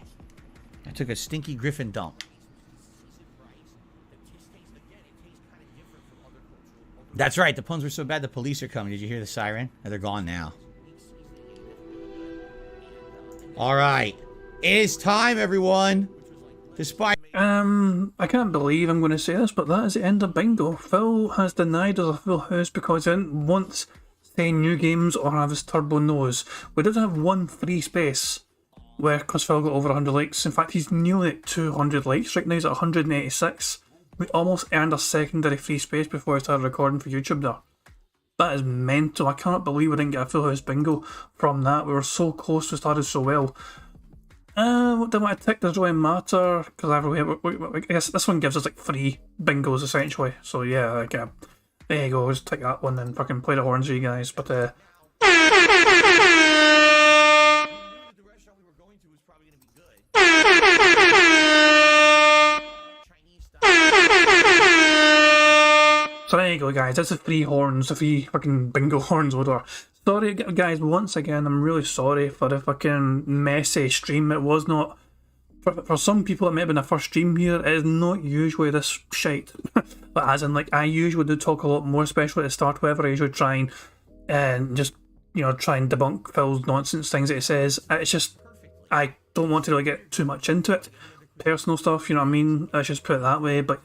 I took a stinky Griffin dump. That's right. The puns were so bad, the police are coming. Did you hear the siren? They're gone now. All right. It is time, everyone. Despite... I can't believe I'm going to say this, but that is the end of Bingo. Phil has denied us a full house because he didn't want 10 new games or have his turbo nose. We did have one free space where because Phil got over 100 likes. In fact, he's nearly at 200 likes. Right now he's at 186. We almost earned a secondary free space before I started recording for YouTube there. That is mental. I cannot believe we didn't get a full house bingo from that. We were so close, we started so well. What do I want to tick? Does it really matter? Because I guess this one gives us like 3 bingos essentially. So yeah, like there you go. Just take that one and fucking play the horns for you guys. But so there you go, guys. That's the 3 horns, the 3 fucking bingo horns, whatever. Sorry, guys, once again, I'm really sorry for the fucking messy stream. It was not... For some people, it may have been a first stream here. It is not usually this shite. But as in, like, I usually do talk a lot more, especially at the start, whenever I usually try and just, you know, try and debunk Phil's nonsense things that he says. It's just... I don't want to really get too much into it. Personal stuff, you know what I mean? Let's just put it that way. But,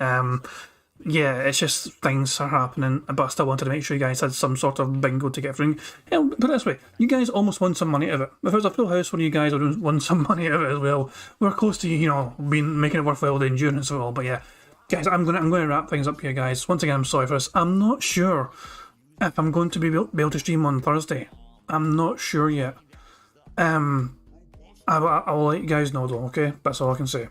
yeah, it's just things are happening, but I still wanted to make sure you guys had some sort of bingo to get through. Hell, put it this way, you guys almost won some money out of it. If it was a full house, one of you guys would have won some money out of it as well. We're close to, you know, making it worthwhile, the endurance of it all. But yeah, guys, I'm gonna wrap things up here, guys. Once again, I'm sorry for this. I'm not sure if I'm going to be able to stream on Thursday. I'm not sure yet. I'll let you guys know though, okay? That's all I can say.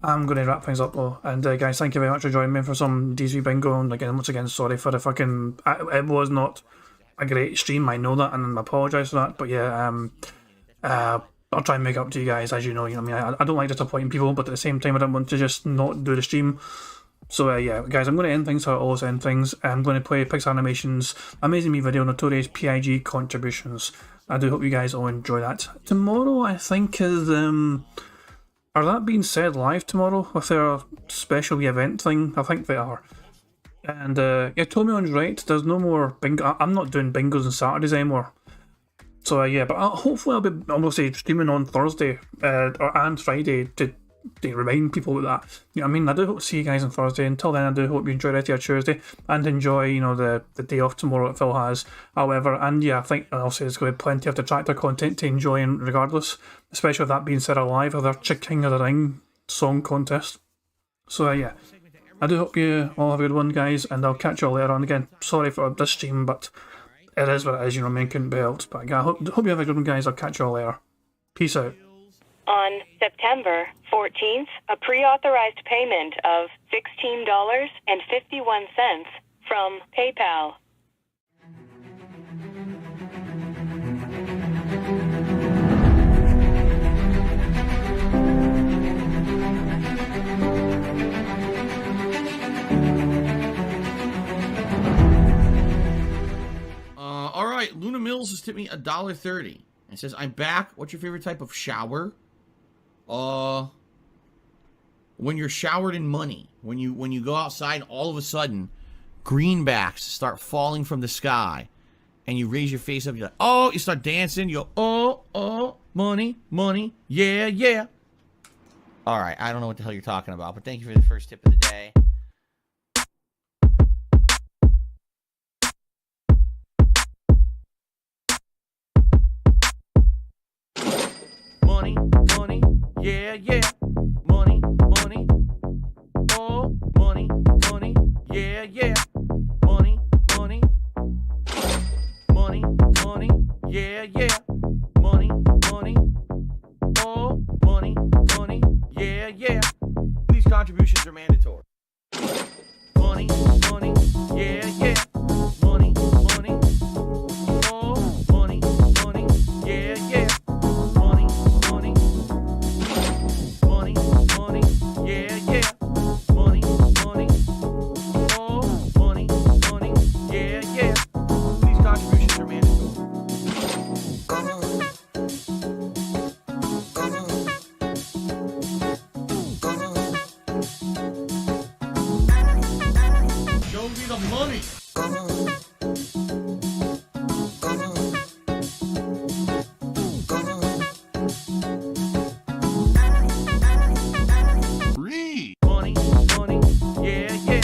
I'm going to wrap things up though, and guys, thank you very much for joining me for some DSP Bingo, and again, once again, sorry for the fucking... It was not a great stream, I know that, and I apologise for that, but yeah, I'll try and make up to you guys, as you know, I mean, I don't like disappointing people, but at the same time, I don't want to just not do the stream. So yeah, guys, I'm going to end things how I always end things. I'm going to play Pixar Animation's Amazing Me video, Notorious PIG Contributions. I do hope you guys all enjoy that. Tomorrow, I think, is... Are that being said live tomorrow with their special event thing? I think they are. And yeah, Tomion's right, there's no more bingo. I'm not doing bingos on Saturdays anymore. So yeah, but hopefully I'll be obviously streaming on Thursday and Friday to remind people about that. You know what I mean? I do hope to see you guys on Thursday. Until then, I do hope you enjoy the rest of your Tuesday and enjoy, you know, the day off tomorrow that Phil has. However, and yeah, I think also there's going to be plenty of detractor content to enjoy regardless, especially with that being said alive with their King of the Ring song contest. So yeah, I do hope you all have a good one, guys, and I'll catch you all later on. Again, sorry for this stream, but it is what it is, you know what I mean? Couldn't be helped. But yeah, I hope you have a good one, guys. I'll catch you all later. Peace out. On September 14th, a pre-authorized payment of $16.51 from PayPal. All right, Luna Mills has tipped me $1.30. It says, "I'm back. What's your favorite type of shower?" When you're showered in money, when you go outside, all of a sudden, greenbacks start falling from the sky, and you raise your face up. You're like, oh, you start dancing. You go, oh, money, money, yeah, yeah. All right, I don't know what the hell you're talking about, but thank you for the first tip of the day. Money, money, yeah, yeah. Money, money, oh, money, money, yeah, yeah. Money, money, money, money, yeah, yeah. Money, money, oh, money, money, yeah, yeah. These contributions are mandatory. Money, money, yeah, yeah. Money, money, oh, money, money, yeah, yeah. Money, money, money, money, yeah, yeah. Money, money, oh, money, money, yeah, yeah. These contributions are mandatory. Show me the money. Free. Money, money, yeah, yeah.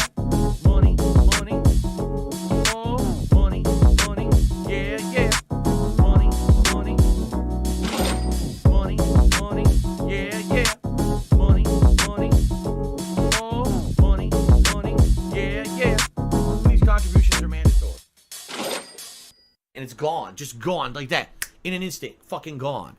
Money, money, oh, money, money, yeah, yeah. Money, money, money, money, yeah, yeah. Money, money, oh, money, money, yeah, yeah. These contributions are mandatory. And it's gone, just gone like that. In an instant, fucking gone.